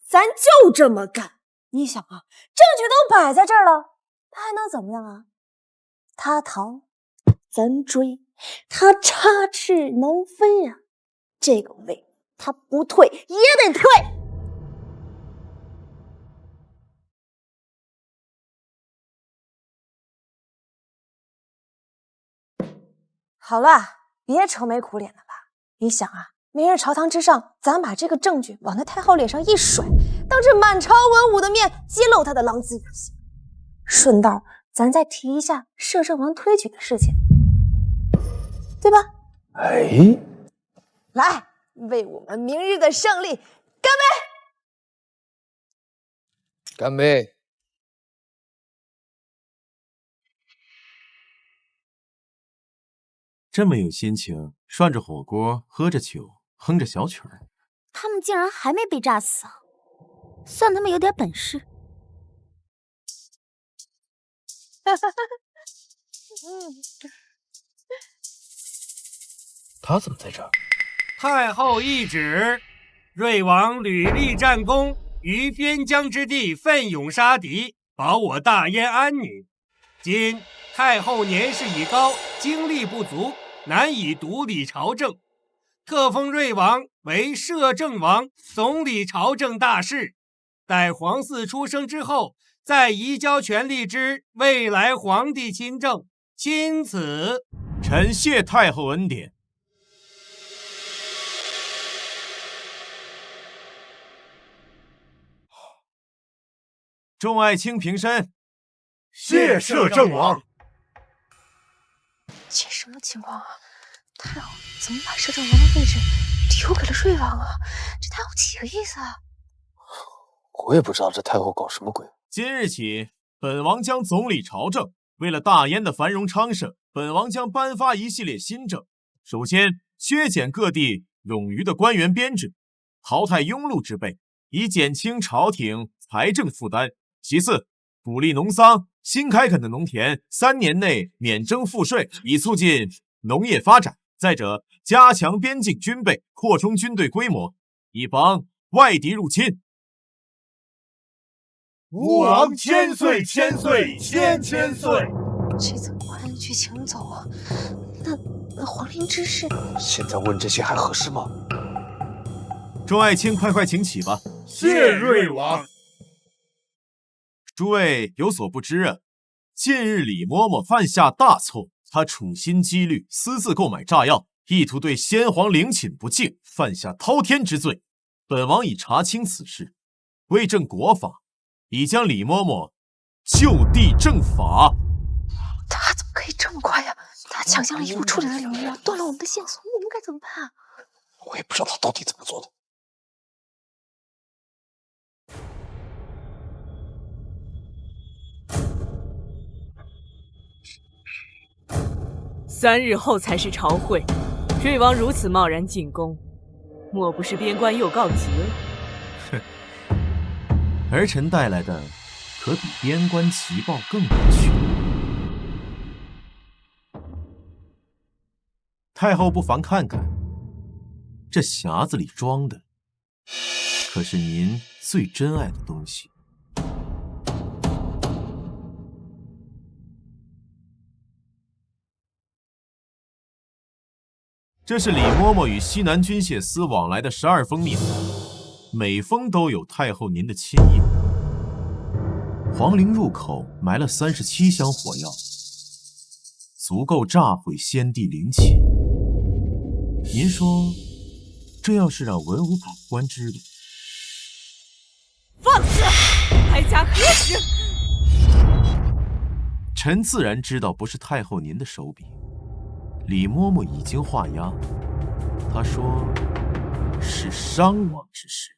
咱就这么干。你想啊，证据都摆在这儿了，他还能怎么样啊？他逃，咱追；他插翅难飞呀、这个位他不退也得退。好了，别愁眉苦脸的了。你想啊，明日朝堂之上，咱把这个证据往那太后脸上一甩，当着满朝文武的面揭露他的狼子野心。顺道，咱再提一下摄政王推举的事情，对吧？哎，来，为我们明日的胜利干杯！干杯！这么有心情，涮着火锅，喝着酒，哼着小曲儿。他们竟然还没被炸死啊！算他们有点本事。他怎么在这儿？太后懿旨：瑞王屡立战功，于边疆之地奋勇杀敌，保我大燕安宁。今太后年事已高，精力不足，难以独理朝政，特封瑞王为摄政王，总理朝政大事。待皇嗣出生之后，再移交权力之未来皇帝亲政。钦此。臣谢太后恩典。众爱卿平身。谢摄政王。这什么情况啊？太后怎么把摄政王的位置留给了瑞王啊？这太后几个意思啊？我也不知道这太后搞什么鬼。今日起，本王将总理朝政，为了大燕的繁荣昌盛，本王将颁发一系列新政。首先，削减各地冗余的官员编制，淘汰庸碌之辈，以减轻朝廷财政负担。其次，鼓励农桑，新开垦的农田3年内免征赋税，以促进农业发展。再者，加强边境军备，扩充军队规模，以防外敌入侵。吾王千岁千岁千千岁！这怎么快去请走啊？那皇陵之事，现在问这些还合适吗？众爱卿，快请起吧。谢瑞王。诸位有所不知啊，近日李嬷嬷犯下大错，她处心积虑私自购买炸药，意图对先皇陵寝不敬，犯下滔天之罪。本王已查清此事，为正国法，已将李嬷嬷就地正法。他怎么可以这么快呀？他抢先了一步处理了李嬷嬷，断了我们的线索，我们该怎么办啊？我也不知道他到底怎么做的。3日后才是朝会，瑞王如此贸然进宫，莫不是边关又告急了？哼，儿臣带来的可比边关急报更有趣。太后不妨看看，这匣子里装的可是您最珍爱的东西。这是李嬷嬷与西南军械司往来的12封密函，每封都有太后您的亲印。皇陵入口埋了37箱火药，足够炸毁先帝陵寝。您说，这要是让文武百官知道，放肆！哀家何止！臣自然知道不是太后您的手笔。李嬷嬷已经画押，她说是商王之事。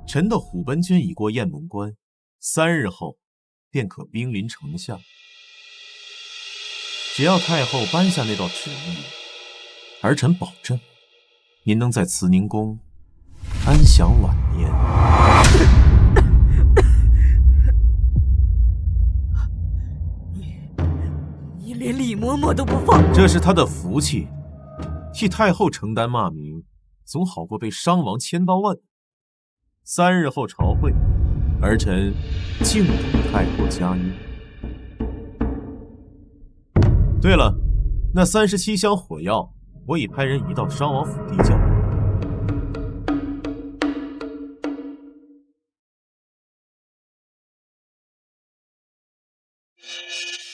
臣的虎贲军已过雁门关，3日后便可兵临城下。只要太后颁下那道旨意，儿臣保证，您能在慈宁宫安享晚年。你连李嬷嬷都不放过，这是她的福气，替太后承担骂名，总好过被商王千刀万。3日后朝会，儿臣敬给太后佳音。对了，那37箱火药，我已派人移到商王府地窖。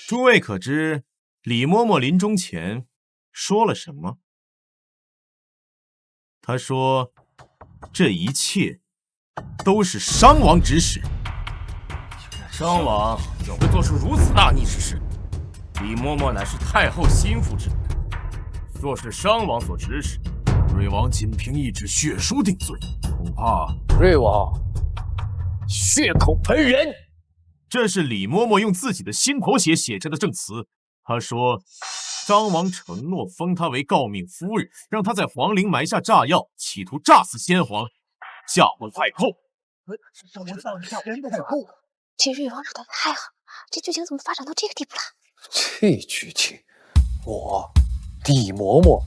诸位可知李嬷嬷临终前说了什么？她说，这一切都是商王指使。商王怎会做出如此大逆之事？李嬷嬷乃是太后心腹之人，若是商王所指使，瑞王仅凭一纸血书定罪，恐怕瑞王血口喷人。这是李嬷嬷用自己的心头血写着的证词。她说，商王承诺封她为诰命夫人，让她在皇陵埋下炸药，企图炸死先皇，嫁祸太后。这瑞王惹的太狠了，这剧情怎么发展到这个地步了？这剧情，我李嬷嬷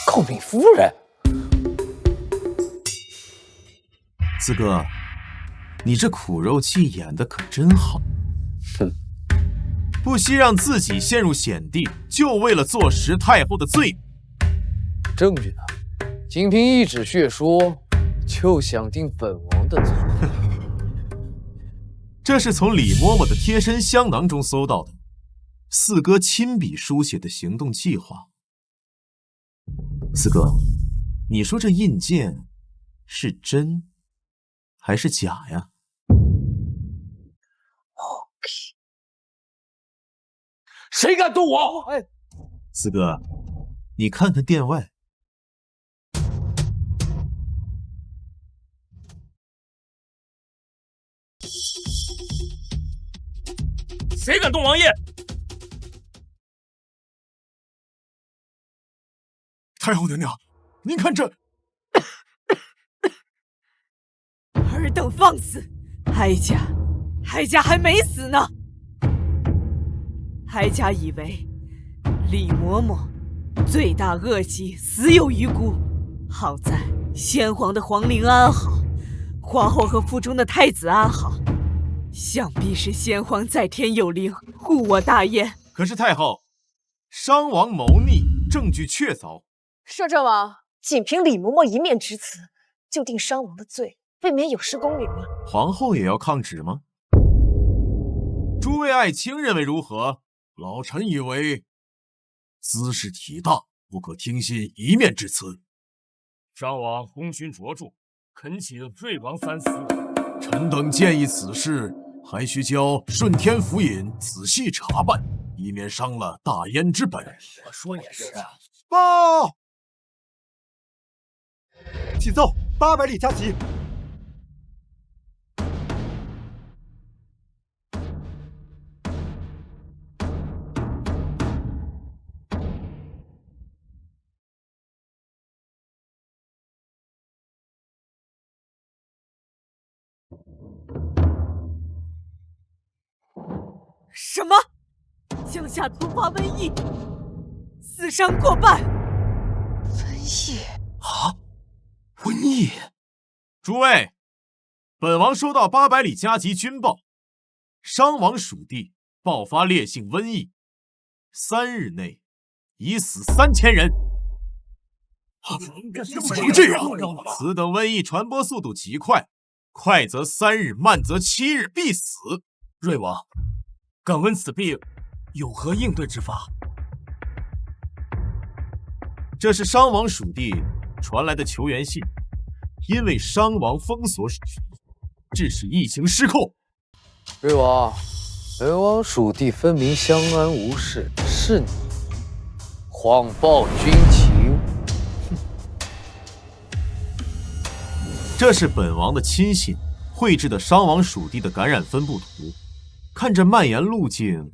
诰命夫人。四哥，你这苦肉计演得可真好。哼，不惜让自己陷入险地，就为了坐实太后的罪名。证据呢？仅凭一纸血书，就想定本王的罪？这是从李嬷嬷的贴身香囊中搜到的，四哥亲笔书写的行动计划。四哥，你说这印鉴是真还是假呀？谁敢动我？哎，四哥，你看看殿外，谁敢动王爷？太后娘娘，您看这……尔等放肆！哀家还没死呢。哀家以为李嬷嬷罪大恶极，死有余辜。好在先皇的皇陵安好，皇后和腹中的太子安好，想必是先皇在天有灵，护我大燕。可是太后，商王谋逆，证据确凿。摄政王，仅凭李嬷嬷一面之词，就定商王的罪，未免有失公允了。皇后也要抗旨吗？诸位爱卿认为如何？老臣以为，兹事体大，不可听信一面之词。商王功勋卓著，恳请瑞王三思。臣等建议此事还需交顺天府尹仔细查办，以免伤了大燕之本。我说也是啊。报！启奏，800里加急。什么？江夏突发瘟疫，死伤过半。瘟疫啊！瘟疫！诸位，本王收到800里加急军报，商王属地爆发烈性瘟疫，3日内已死3000人。怎么这样？此等瘟疫传播速度极快，快则3日，慢则7日，必死。瑞王，敢问此病有何应对之法？这是商王属地传来的求援信，因为商王封锁属地，致使疫情失控。瑞王，本王属地分明相安无事，是你谎报军情。这是本王的亲信绘制的商王属地的感染分布图，看这蔓延路径，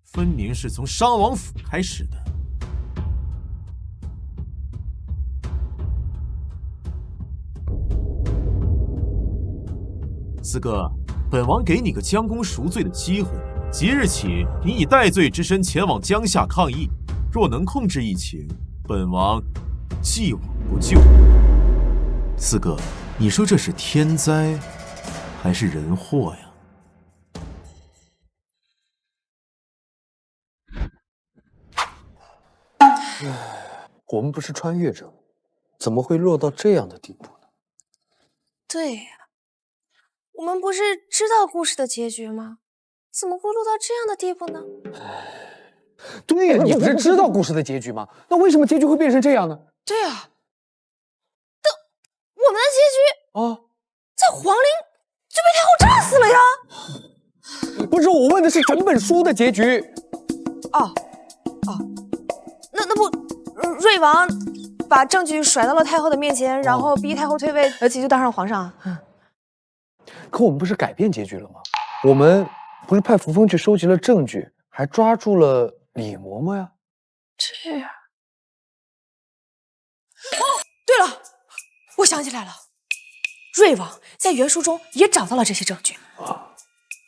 分明是从商王府开始的。四哥，本王给你个将功赎罪的机会，即日起，你以戴罪之身前往江夏抗议，若能控制疫情，本王既往不咎。四哥，你说这是天灾还是人祸呀？我们不是穿越者，怎么会落到这样的地步呢？对呀，我们不是知道故事的结局吗？怎么会落到这样的地步呢？对呀，你不是知道故事的结局吗？那为什么结局会变成这样呢？对呀，我们的结局啊，在皇陵就被太后炸死了呀！不是，我问的是整本书的结局。哦，那不，瑞王把证据甩到了太后的面前，然后逼太后退位，自己就当上皇上。可我们不是改变结局了吗？我们不是派扶风去收集了证据，还抓住了李嬷嬷呀？这样。哦，对了，我想起来了，瑞王在原书中也找到了这些证据，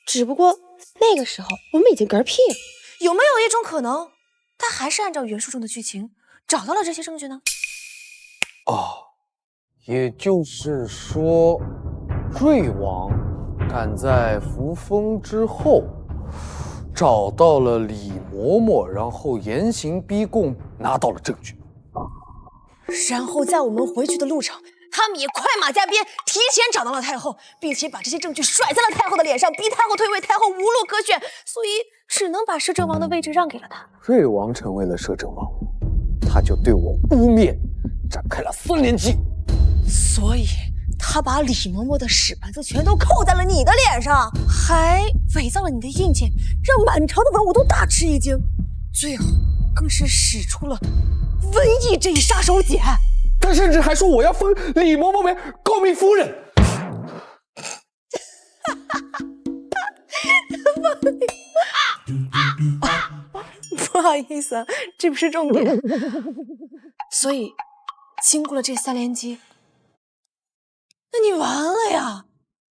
只不过那个时候我们已经嗝屁了。有没有一种可能，他还是按照原书中的剧情找到了这些证据呢？哦，也就是说，瑞王赶在扶风之后找到了李嬷嬷，然后严刑逼供，拿到了证据。然后在我们回去的路上，他们也快马加鞭，提前找到了太后，并且把这些证据甩在了太后的脸上，逼太后退位，太后无路可选，所以只能把摄政王的位置让给了他。瑞王成为了摄政王，他就对我污蔑展开了4连击，所以他把李嬷嬷的屎盆子全都扣在了你的脸上，还伪造了你的印鉴，让满朝的文武都大吃一惊，最后更是使出了瘟疫这一杀手锏。他甚至还说我要封李嬷嬷为诰命夫人。不好意思，这不是重点。所以，经过了这3连击，那你完了呀！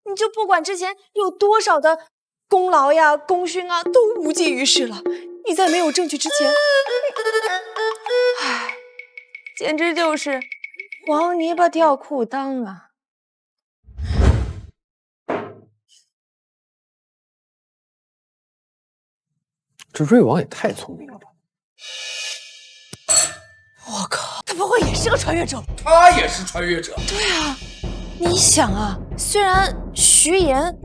你就不管之前有多少的功劳呀、功勋啊，都无济于事了。你在没有证据之前，唉，简直就是黄泥巴掉裤裆啊！这瑞王也太聪明了吧！我靠，他不会也是个穿越者？他也是穿越者。对啊，你想啊，虽然徐岩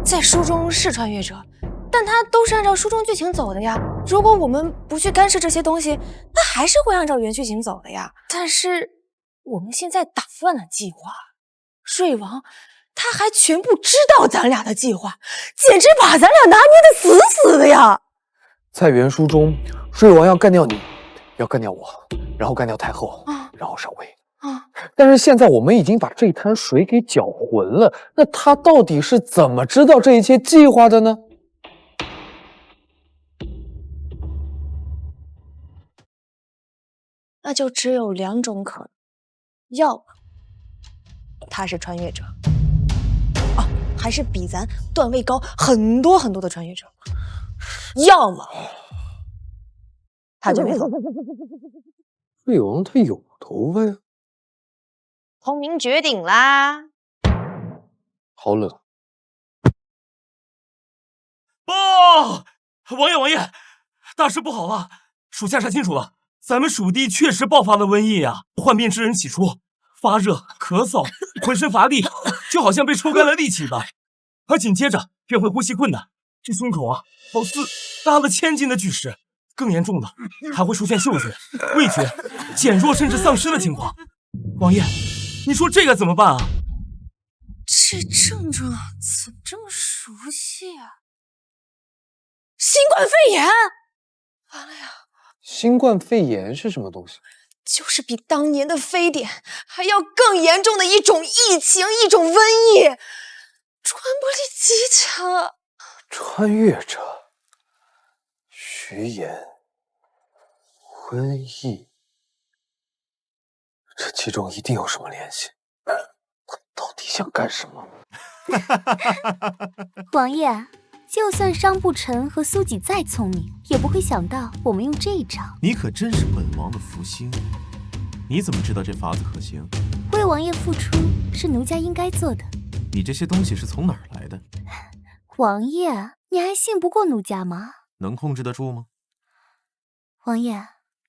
在书中是穿越者，但他都是按照书中剧情走的呀。如果我们不去干涉这些东西，他还是会按照原剧情走的呀。但是我们现在打乱了计划，瑞王他还全部知道咱俩的计划，简直把咱俩拿捏得死死的呀！在原书中，瑞王要干掉你，要干掉我，然后干掉太后，然后上位。但是现在我们已经把这滩水给搅浑了，那他到底是怎么知道这一切计划的呢？那就只有2种可能，要么他是穿越者，还是比咱段位高很多很多的穿越者，要么他就没头。瑞王他有头发呀。通明绝顶啦！好冷。报！王爷，大事不好了！属下查清楚了，咱们属地确实爆发了瘟疫呀！患病之人起初发热、咳嗽、浑身乏力，就好像被抽干了力气般，而紧接着便会呼吸困难，这胸口啊，好似搭了1000斤的巨石。更严重的，还会出现嗅觉、味觉减弱甚至丧失的情况。王爷，你说这该怎么办啊？这症状怎么这么熟悉啊？新冠肺炎！完了呀！新冠肺炎是什么东西？就是比当年的非典还要更严重的一种疫情，一种瘟疫，传播力极强啊！穿越者、徐岩、瘟疫，这其中一定有什么联系。他到底想干什么？王爷，就算商不臣和苏几再聪明，也不会想到我们用这一招。你可真是本王的福星。你怎么知道这法子可行？为王爷付出是奴家应该做的。你这些东西是从哪儿来的？王爷，你还信不过奴家吗？能控制得住吗？王爷，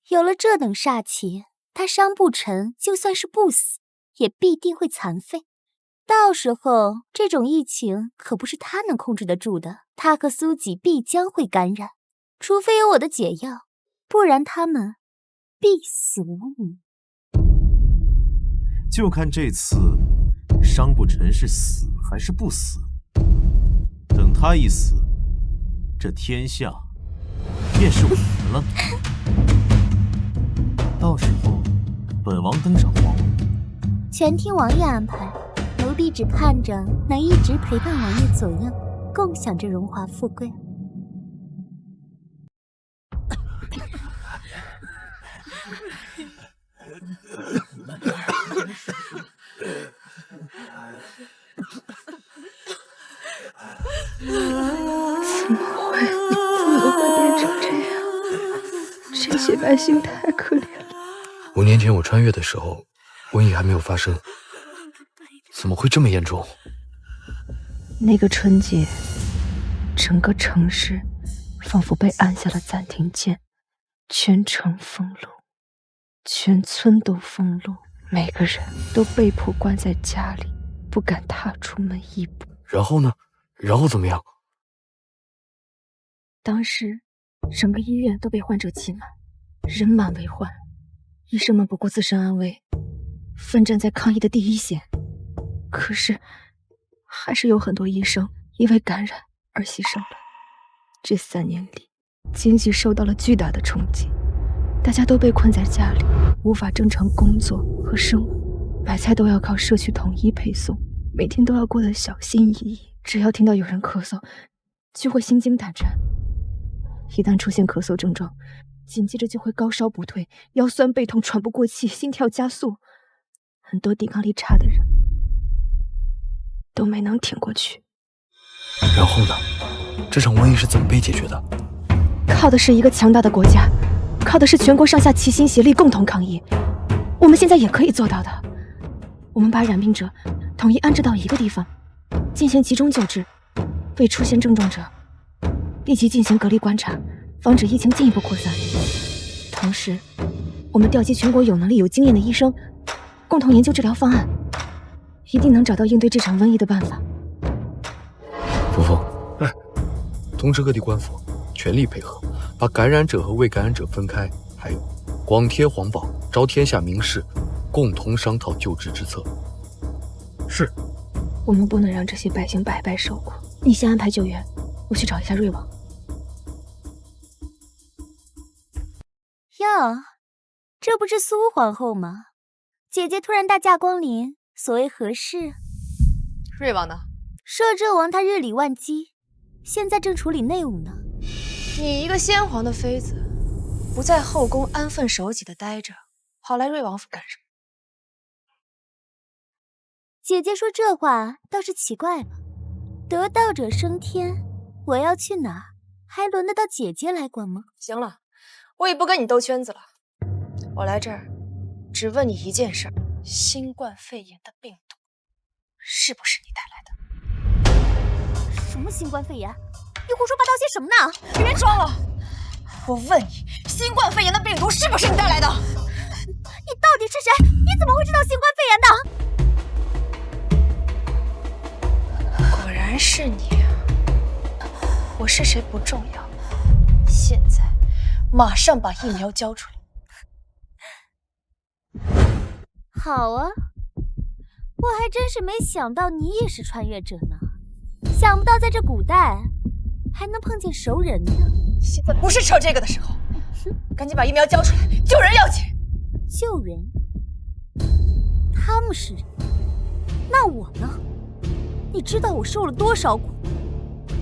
有了这等煞气，他商不臣就算是不死，也必定会残废。到时候这种疫情可不是他能控制得住的，他和苏几必将会感染，除非有我的解药，不然他们必死无疑。就看这次商不臣是死还是不死。等他一死，这天下便是我们了。到时候本王登上皇位，全听王爷安排，奴婢只盼着能一直陪伴王爷左右，共享着荣华富贵。怎么会变成这样？这些百姓太可怜了。5年前我穿越的时候，瘟疫还没有发生，怎么会这么严重？那个春节，整个城市仿佛被按下了暂停键，全城封路，全村都封路，每个人都被迫关在家里，不敢踏出门一步。然后呢？然后怎么样？当时整个医院都被患者挤满，人满为患，医生们不顾自身安危，奋战在抗疫的第一线。可是还是有很多医生因为感染而牺牲了。这3年里，经济受到了巨大的冲击，大家都被困在家里，无法正常工作和生活，买菜都要靠社区统一配送，每天都要过得小心翼翼。只要听到有人咳嗽，就会心惊胆战。一旦出现咳嗽症状，紧接着就会高烧不退、腰酸背痛、喘不过气、心跳加速。很多抵抗力差的人都没能挺过去。然后呢？这场瘟疫是怎么被解决的？靠的是一个强大的国家，靠的是全国上下齐心协力共同抗疫。我们现在也可以做到的。我们把染病者统一安置到一个地方，进行集中救治，未出现症状者立即进行隔离观察，防止疫情进一步扩散。同时，我们调集全国有能力、有经验的医生，共同研究治疗方案，一定能找到应对这场瘟疫的办法。福凤，通知各地官府，全力配合，把感染者和未感染者分开，还有广贴黄榜，招天下名士，共同商讨救治之策。是。我们不能让这些百姓白白受苦。你先安排救援，我去找一下瑞王。哟，这不是苏皇后吗？姐姐突然大驾光临，所谓何事？瑞王呢？摄政王他日理万机，现在正处理内务呢。你一个先皇的妃子，不在后宫安分守己的待着，跑来瑞王府干什么？姐姐说这话倒是奇怪了。得道者升天，我要去哪，还轮得到姐姐来管吗？行了，我也不跟你兜圈子了。我来这儿只问你一件事：新冠肺炎的病毒是不是你带来的？什么新冠肺炎？你胡说八道些什么呢？别装了！我问你，新冠肺炎的病毒是不是你带来的？你到底是谁？你怎么会知道新冠肺炎的？果然是你。我是谁不重要，现在马上把疫苗交出来。好啊，我还真是没想到你也是穿越者呢。想不到在这古代还能碰见熟人呢。现在不是扯这个的时候，赶紧把疫苗交出来，救人要紧。救人？他们是人，那我呢？你知道我受了多少苦？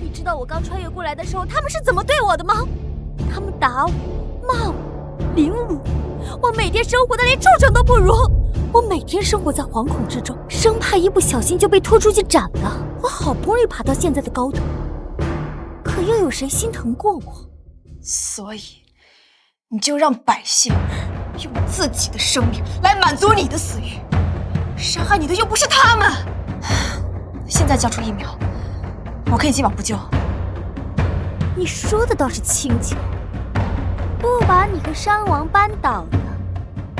你知道我刚穿越过来的时候，他们是怎么对我的吗？他们打我、骂我、凌辱我，我每天生活的连畜生都不如。我每天生活在惶恐之中，生怕一不小心就被拖出去斩了。我好不容易爬到现在的高度，可又有谁心疼过我？所以，你就让百姓用自己的生命来满足你的私欲，伤害你的又不是他们。现在交出疫苗，我可以既往不咎。你说的倒是轻巧，不把你和商王扳倒了，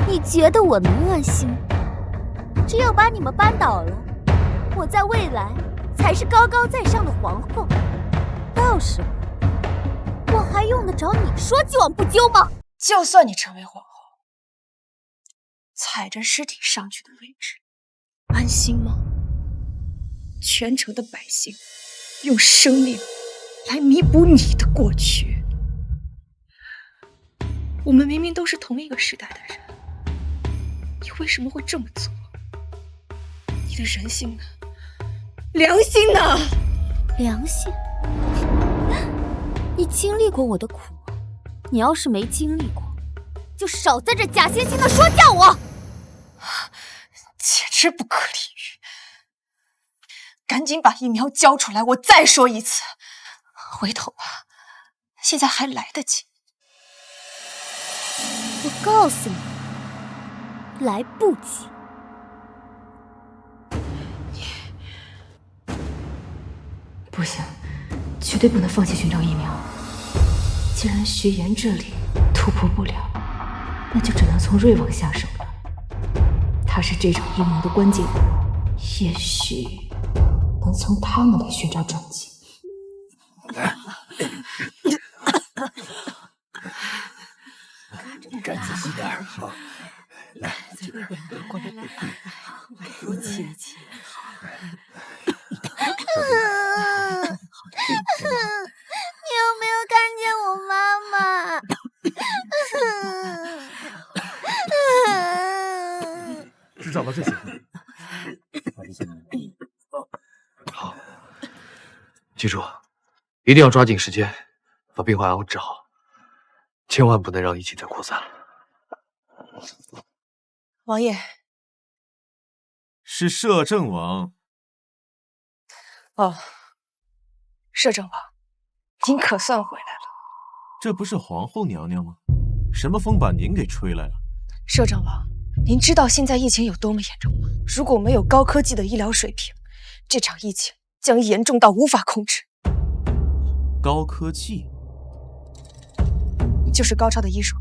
你觉得我能安心？只有把你们扳倒了，我在未来才是高高在上的皇后，到时候我还用得着你说既往不咎吗？就算你成为皇后，踩着尸体上去的位置，安心吗？全城的百姓用生命来弥补你的过去。我们明明都是同一个时代的人，你为什么会这么做？你的人性呢？良心呢？良心？你经历过我的苦，你要是没经历过，就少在这假惺惺的说教我，简直不可理喻！赶紧把疫苗交出来！我再说一次，回头吧，现在还来得及。我告诉你，来不及。不行，绝对不能放弃寻找疫苗。既然徐岩这里突破不了，那就只能从瑞王下手了。他是这场阴谋的关键人，也许能从他那里寻找转机。站仔细点儿，好，来，这边过来，我亲一亲。你有没有看见我妈妈？只找到这些。好，记住，一定要抓紧时间把病患安治好，千万不能让疫情再扩散了。王爷，是摄政王。哦，摄政王，您可算回来了。这不是皇后娘娘吗？什么风把您给吹来了？摄政王，您知道现在疫情有多么严重吗？如果没有高科技的医疗水平，这场疫情将严重到无法控制。高科技就是高超的医术。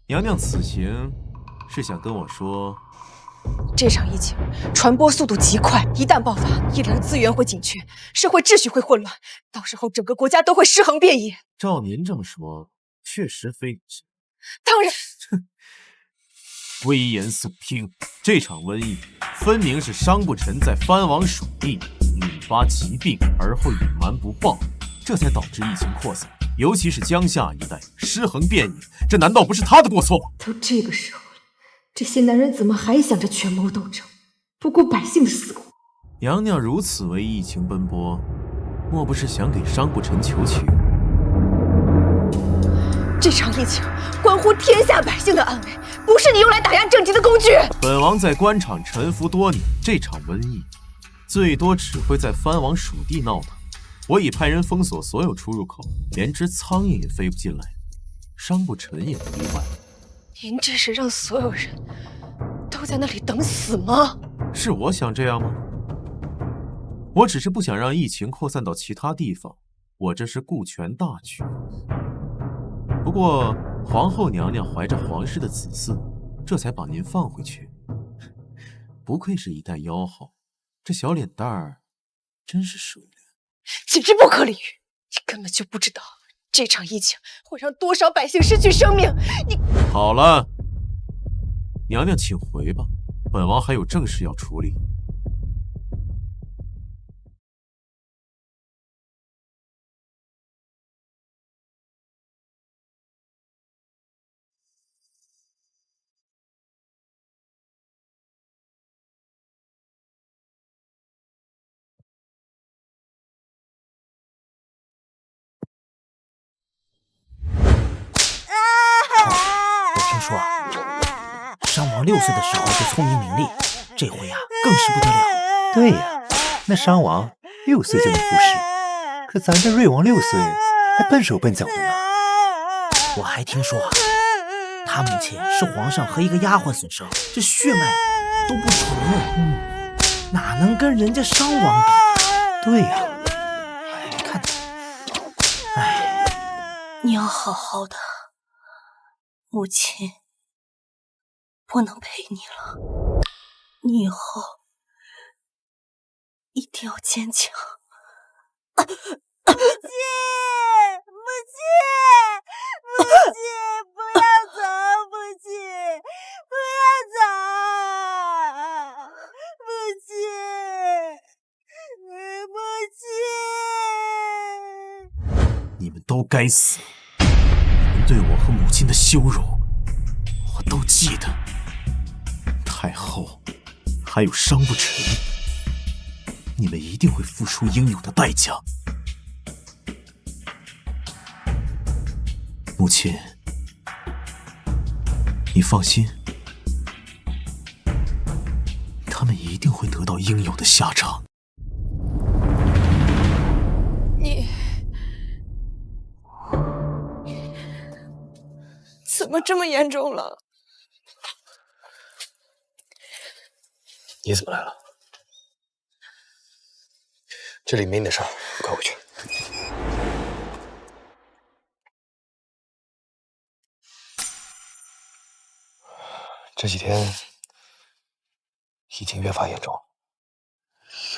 娘娘此行是想跟我说，这场疫情传播速度极快，一旦爆发，医疗资源会紧缺，社会秩序会混乱，到时候整个国家都会尸横遍野。照您这么说，确实非理是。当然，危言耸听，这场瘟疫分明是商不臣在藩王属地引发疾病，而后隐瞒不报，这才导致疫情扩散，尤其是江夏一带尸横遍野，这难道不是他的过错？都这个时候了，这些男人怎么还想着权谋斗争，不顾百姓的死活？娘娘如此为疫情奔波，莫不是想给商不臣求情？这场疫情关乎天下百姓的安危，不是你用来打压政敌的工具。本王在官场沉浮多年，这场瘟疫最多只会在藩王属地闹腾。我已派人封锁所有出入口，连只苍蝇也飞不进来，商不臣也不例外。您这是让所有人都在那里等死吗？是我想这样吗？我只是不想让疫情扩散到其他地方，我这是顾全大局。不过皇后娘娘怀着皇室的子嗣，这才把您放回去。不愧是一代妖后，这小脸蛋儿真是水灵。简直不可理喻！你根本就不知道这场疫情会让多少百姓失去生命。你好了，娘娘请回吧，本王还有正事要处理。我听说啊，商王6岁的时候就聪明伶俐，这回啊更是不得了。对呀，那商王6岁就能赋诗，可咱这瑞王6岁还笨手笨脚的呢。我还听说啊，他母亲是皇上和一个丫鬟所生，这血脉都不纯，哪能跟人家商王比？对呀，你看，你要好好的，母亲不能陪你了，你以后一定要坚强。母亲，母亲，母亲，不要走，母亲，不要走，母亲，母亲。你们都该死！你们对我和母亲的羞辱，我都记得。太后，还有商不臣，你们一定会付出应有的代价。母亲，你放心，他们一定会得到应有的下场。你怎么这么严重了？你怎么来了？这里没你的事儿，快回去。这几天疫情越发严重，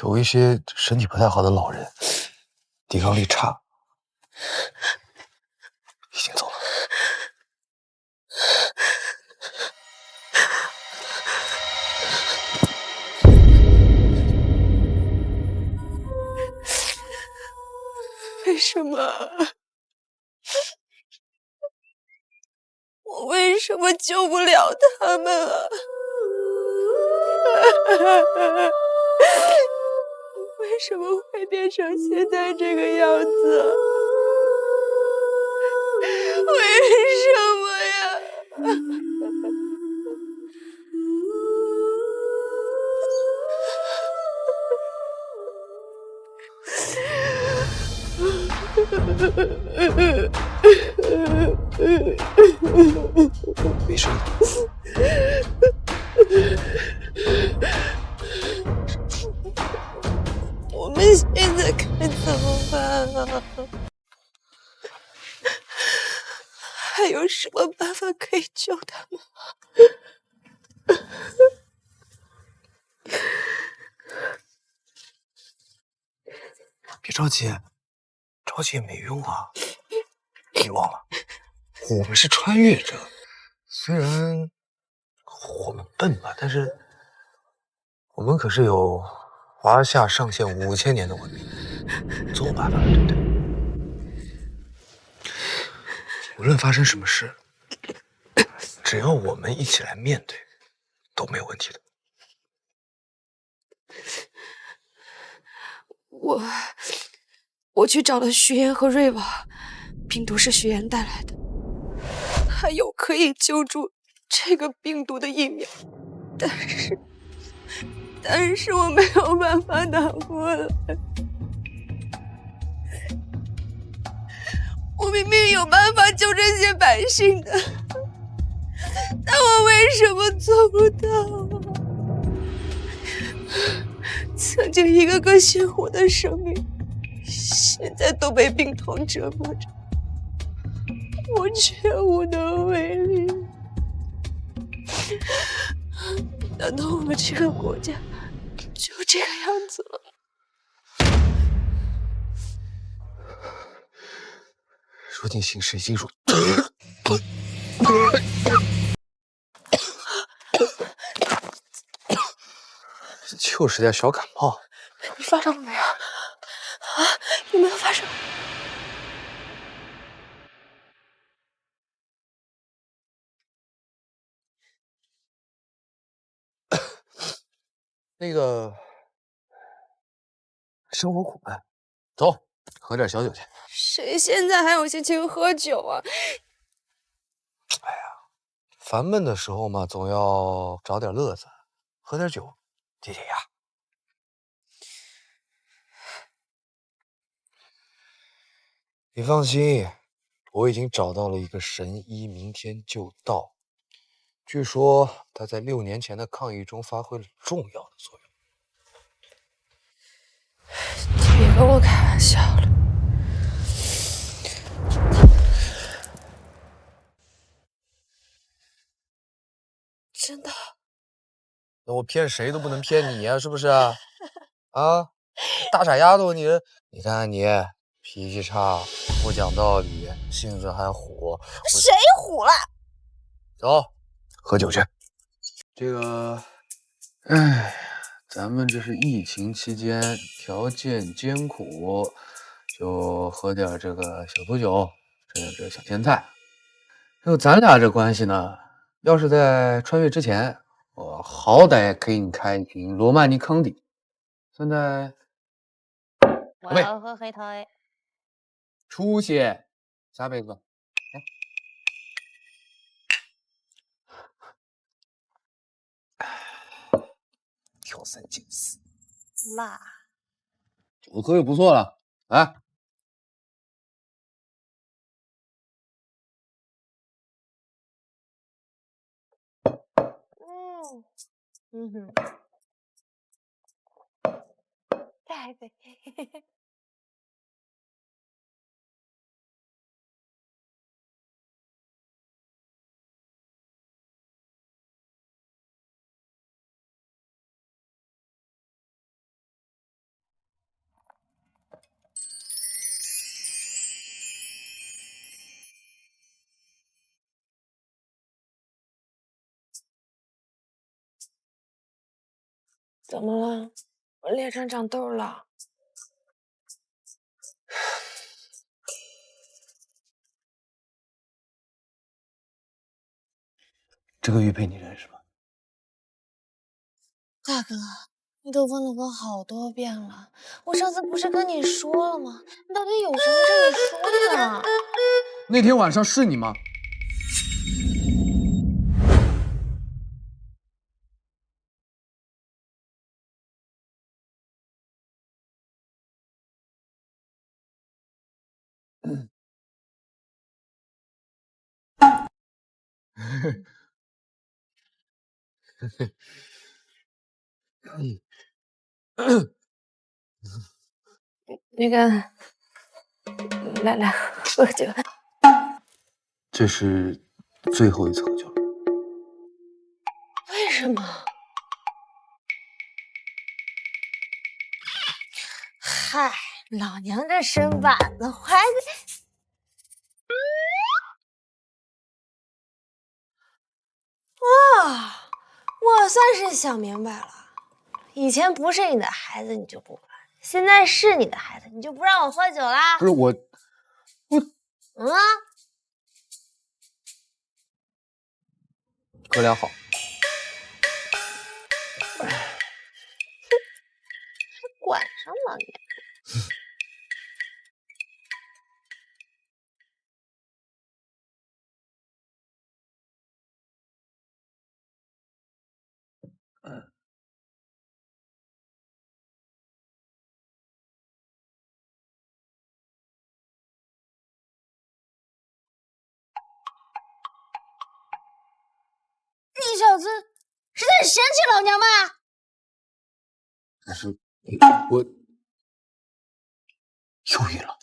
有一些身体不太好的老人，抵抗力差，已经走了。为什么？我为什么救不了他们啊？为什么会变成现在这个样子？为什么呀？没事的。我们现在该怎么办啊？还有什么办法可以救他们？别着急，着急也没用啊！别忘了，我们是穿越者，虽然我们笨吧，但是我们可是有华夏上线5000年的文明，总有办法的，对不对？无论发生什么事，只要我们一起来面对，都没有问题的。我去找了徐岩和瑞王，病毒是徐岩带来的，他有可以救助这个病毒的疫苗，但是我没有办法打过来。我明明有办法救这些百姓的，但我为什么做不到？曾经一个个鲜活的生命，现在都被病痛折磨着，我却无能为力。难道我们这个国家就这个样子了？如今形势已经如……就是点小感冒。你发烧了没有？啊？有没有发烧？那个，生活苦闷，走，喝点小酒去。谁现在还有心情喝酒啊？烦闷的时候嘛，总要找点乐子，喝点酒，解解压。你放心，我已经找到了一个神医，明天就到。据说他在6年前的抗疫中发挥了重要的作用。你别跟我开玩笑了。真的？那我骗谁都不能骗你呀，是不是啊？啊，大傻丫头你，你看看你脾气差，不讲道理，性子还虎。谁虎了？走，喝酒去。这个，咱们这是疫情期间条件艰苦，就喝点这个小毒酒，吃点这小甜菜。就咱俩这关系呢，要是在穿越之前，我好歹给你开一瓶罗曼尼康帝。现在，我要喝黑桃 A。出息，下辈子。挑三拣四，辣，酒喝就不错了，来。哼，再杯。怎么了？我脸上长痘了。这个玉佩你认识吗？大哥，你都问了我好多遍了，我上次不是跟你说了吗？你到底有什么这里说的？那天晚上是你吗？那个，来喝酒。这是最后一次喝酒了。为什么？嗨，老娘这身板子还哇，我算是想明白了，以前不是你的孩子你就不管，现在是你的孩子你就不让我喝酒啦？不是我，哥俩好。管上了你。你小子是在嫌弃老娘吗？但是我犹豫了。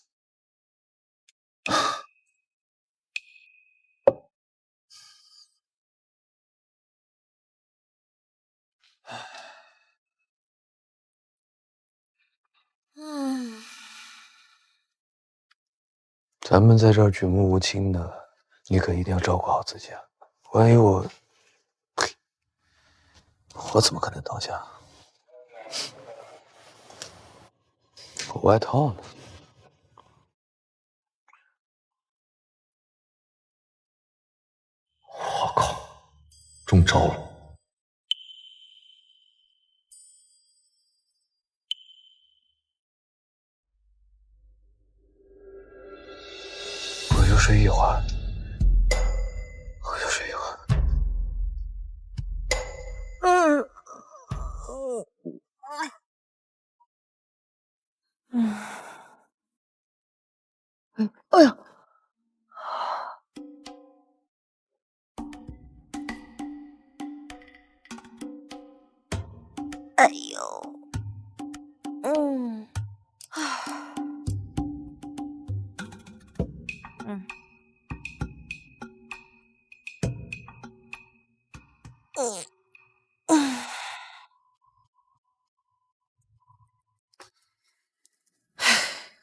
咱们在这儿举目无亲的，你可一定要照顾好自己啊！万一我怎么可能倒下？我外套呢？我靠，中招了！我就睡一会儿，哎呀！哎呦，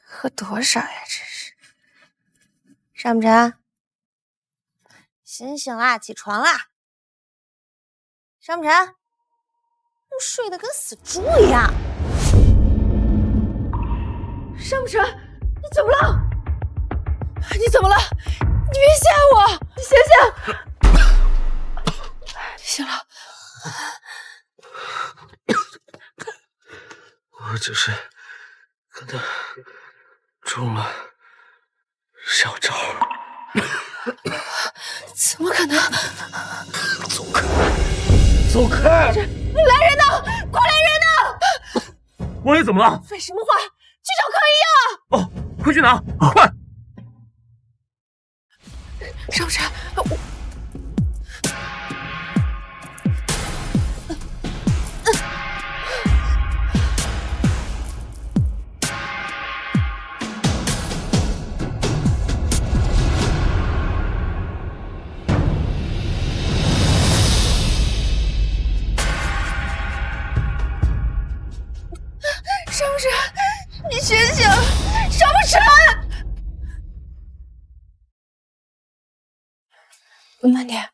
喝多少呀？这是山不山？醒醒啦，起床啦！山不山？睡得跟死猪一样。山不山，你怎么了？你怎么了？你别吓我！你醒醒！你醒了。我只是跟他中了小招。怎么可能？走开！走开！来人呐！快来人呐！王爷怎么了？废什么话！去找柯医啊！哦，快去拿，快！山不山，山不山，你醒醒！山不山，慢点。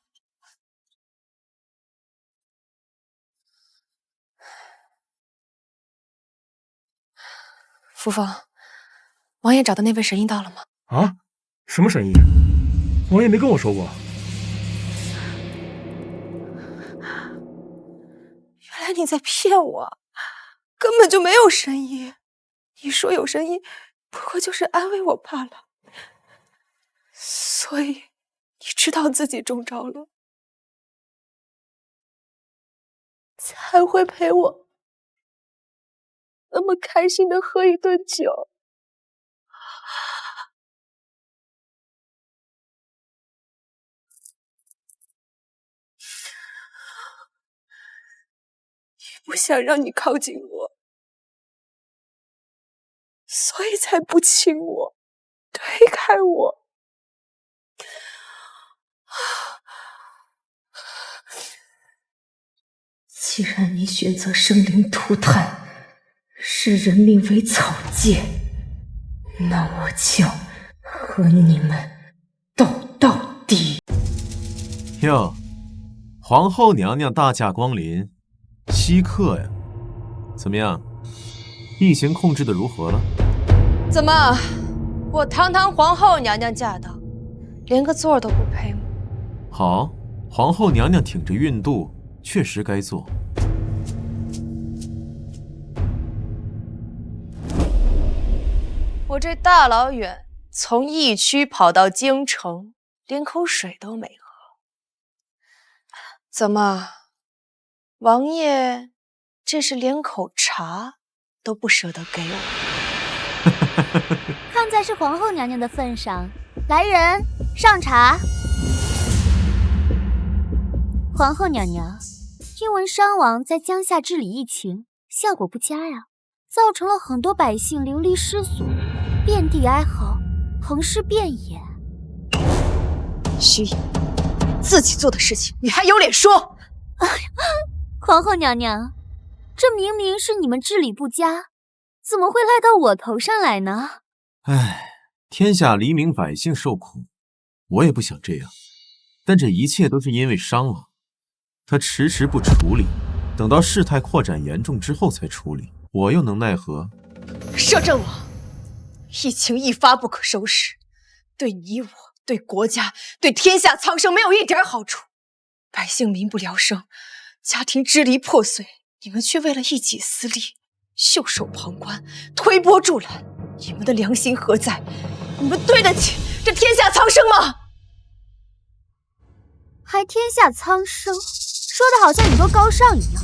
扶风，王爷找的那位神医到了吗？啊？什么神医？王爷没跟我说过。原来你在骗我！根本就没有神医。你说有神医，不过就是安慰我罢了。所以你知道自己中招了，才会陪我那么开心的喝一顿酒。不想让你靠近我，所以才不亲我，推开我。既然你选择生灵涂炭，视人命为草芥，那我就和你们斗到底。哟，皇后娘娘大驾光临，稀客呀！怎么样，疫情控制的如何了？怎么，我堂堂皇后娘娘驾到，连个座都不配吗？好，皇后娘娘挺着孕肚，确实该坐。我这大老远从疫区跑到京城，连口水都没喝。怎么，王爷这是连口茶都不舍得给我？看在是皇后娘娘的份上，来人上茶。皇后娘娘，听闻商王在江夏治理疫情，效果不佳呀，造成了很多百姓流离失所，遍地哀嚎，横尸遍野。徐颖，自己做的事情你还有脸说？皇后娘娘，这明明是你们治理不佳，怎么会赖到我头上来呢？唉，天下黎民百姓受苦，我也不想这样，但这一切都是因为商王，他迟迟不处理，等到事态扩展严重之后才处理，我又能奈何？摄政王，疫情一发不可收拾，对你我、对国家、对天下苍生没有一点好处，百姓民不聊生，家庭支离破碎，你们却为了一己私利袖手旁观、推波助澜，你们的良心何在？你们对得起这天下苍生吗？还天下苍生，说的好像你多高尚一样。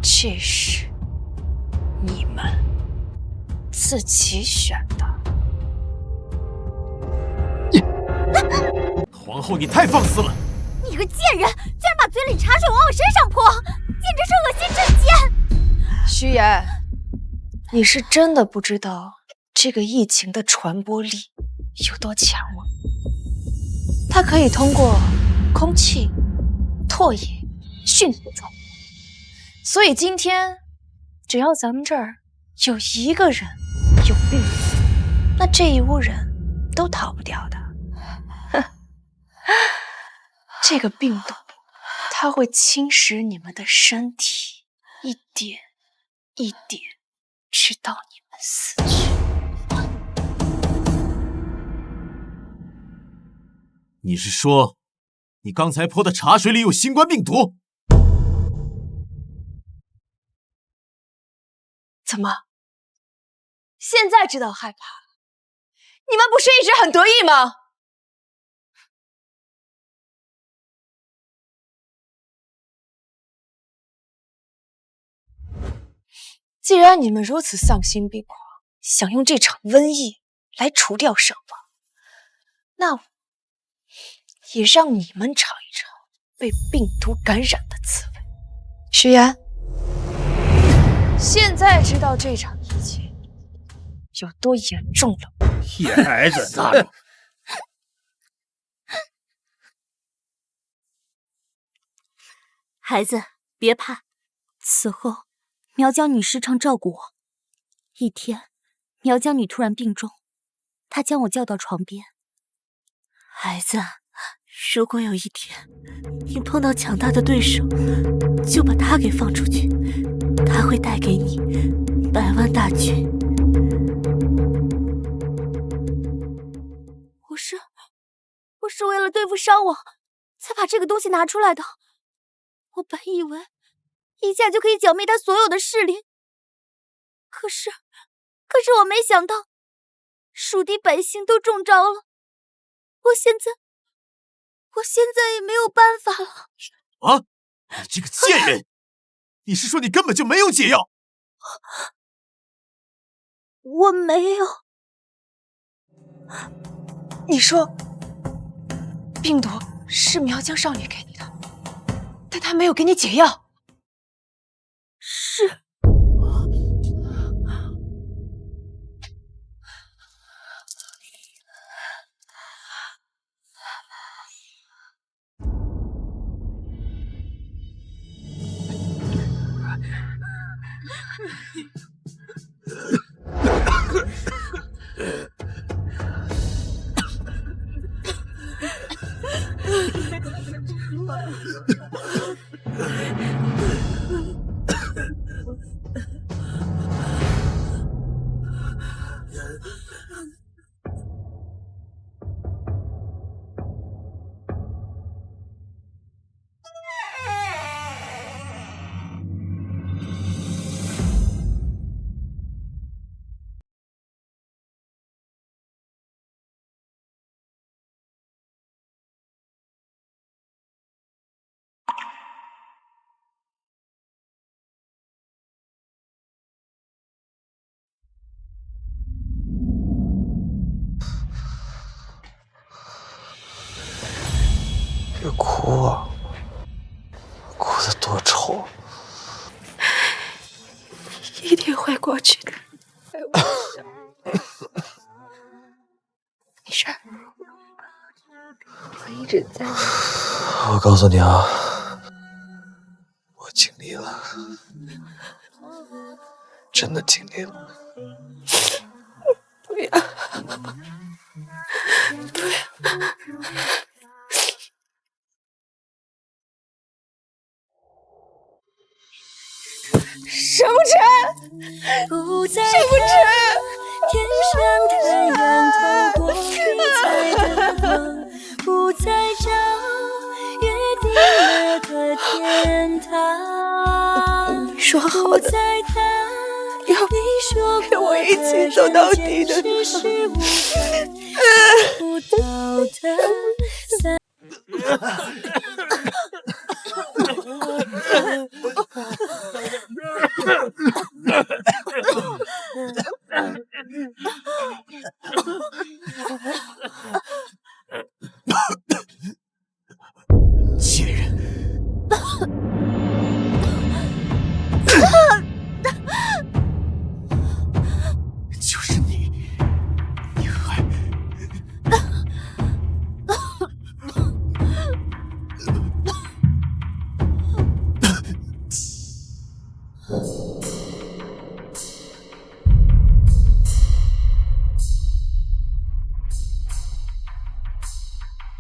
这是你们自己选的。皇后，你太放肆了！你个贱人，竟然把嘴里茶水往我身上泼，简直是恶心至极！徐言，你是真的不知道这个疫情的传播力有多强吗？它可以通过空气、唾液迅速传播，所以今天只要咱们这儿有一个人有病，那这一屋人都逃不掉的。这个病毒，它会侵蚀你们的身体，一点一点，直到你们死去。你是说，你刚才泼的茶水里有新冠病毒？怎么，现在知道害怕了？你们不是一直很得意吗？既然你们如此丧心病狂，想用这场瘟疫来除掉商王，那我也让你们尝一尝被病毒感染的滋味。徐言，现在知道这场疫情有多严重了吗？野孩子，大人。孩子，别怕，此后苗疆女时常照顾我。一天，苗疆女突然病重，她将我叫到床边。孩子，如果有一天你碰到强大的对手，就把他给放出去，他会带给你100万大军。我是为了对付商王，才把这个东西拿出来的。我本以为一下就可以剿灭他所有的势力，可是我没想到，蜀地百姓都中招了。我现在也没有办法了。啊！你这个贱人！你是说你根本就没有解药？我没有。你说，病毒是苗疆少女给你的，但她没有给你解药。是。别哭啊，哭得多丑。一定会过去的。没事儿，我一直在。我告诉你啊，我尽力了，真的尽力了。不要，不要。沈不成，沈不成，天上太阳透过云彩的光，不再找约定了的天堂。你说好的，要陪我一起走到底的贱人！就是你，你还……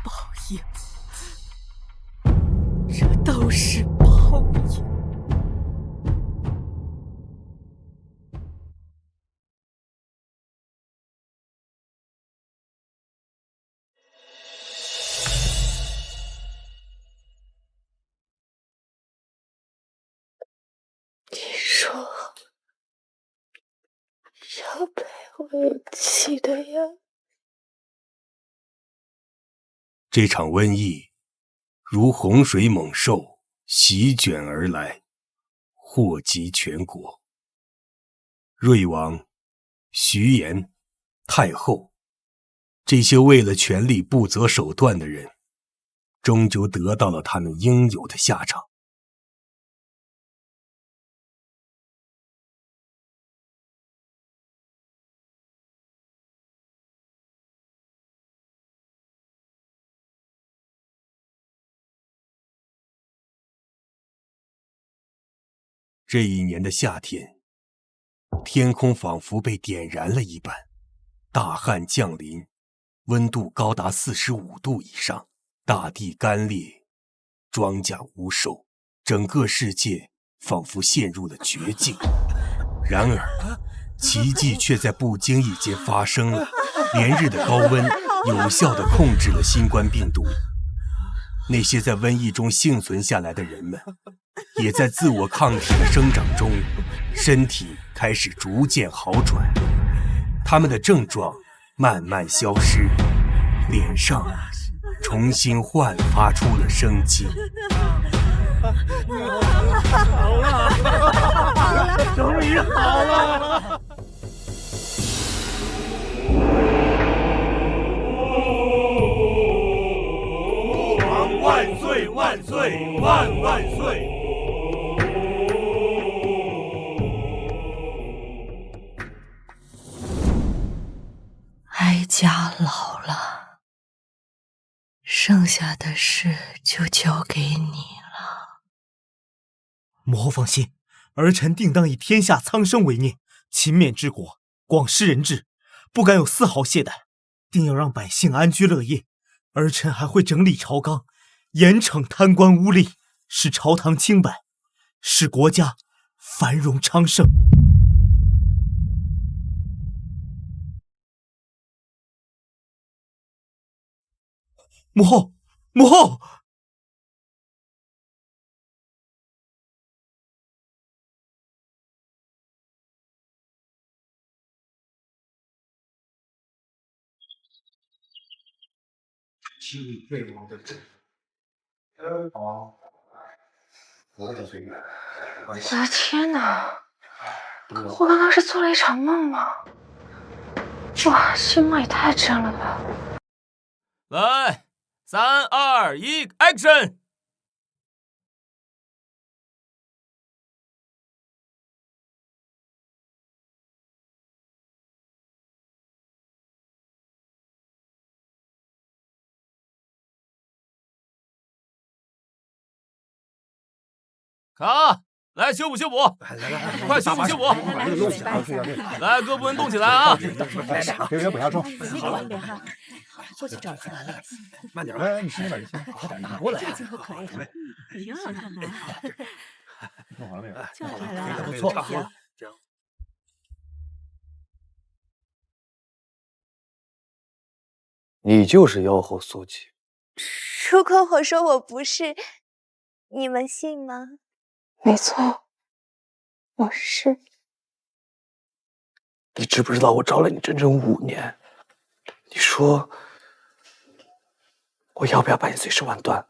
报应，这都是报应。你说要陪我一起的呀？这场瘟疫如洪水猛兽席卷而来，祸及全国。瑞王、徐延、太后，这些为了权力不择手段的人，终究得到了他们应有的下场。这一年的夏天，天空仿佛被点燃了一般，大旱降临，温度高达45度以上，大地干裂，庄稼无收，整个世界仿佛陷入了绝境。然而，奇迹却在不经意间发生了，连日的高温有效地控制了新冠病毒。那些在瘟疫中幸存下来的人们，也在自我抗体的生长中，身体开始逐渐好转，他们的症状慢慢消失，脸上重新焕发出了生机。好了，终于好了。王万岁万岁万万岁！哀家老了，剩下的事就交给你了。母后放心，儿臣定当以天下苍生为念，勤勉治国，广施仁智，不敢有丝毫懈怠，定要让百姓安居乐业。儿臣还会整理朝纲，严惩贪官污吏，使朝堂清白，使国家繁荣昌盛。母后，母后！我的天哪！我刚刚是做了一场梦吗？哇，心梦也太真了吧！来，3、2、1 ，Action！卡，来修补修补，快修补修补！来，各部门动起来啊！别不要动，过去找出来了，慢点，哎，你轻点，快点拿过来。这可以，挺好看的。弄好了没有？叫出来了，不错，行。你就是妖后苏琪。如果我说我不是，你们信吗？没错，我是。你知不知道我找了你整整5年？你说我要不要把你随时玩断？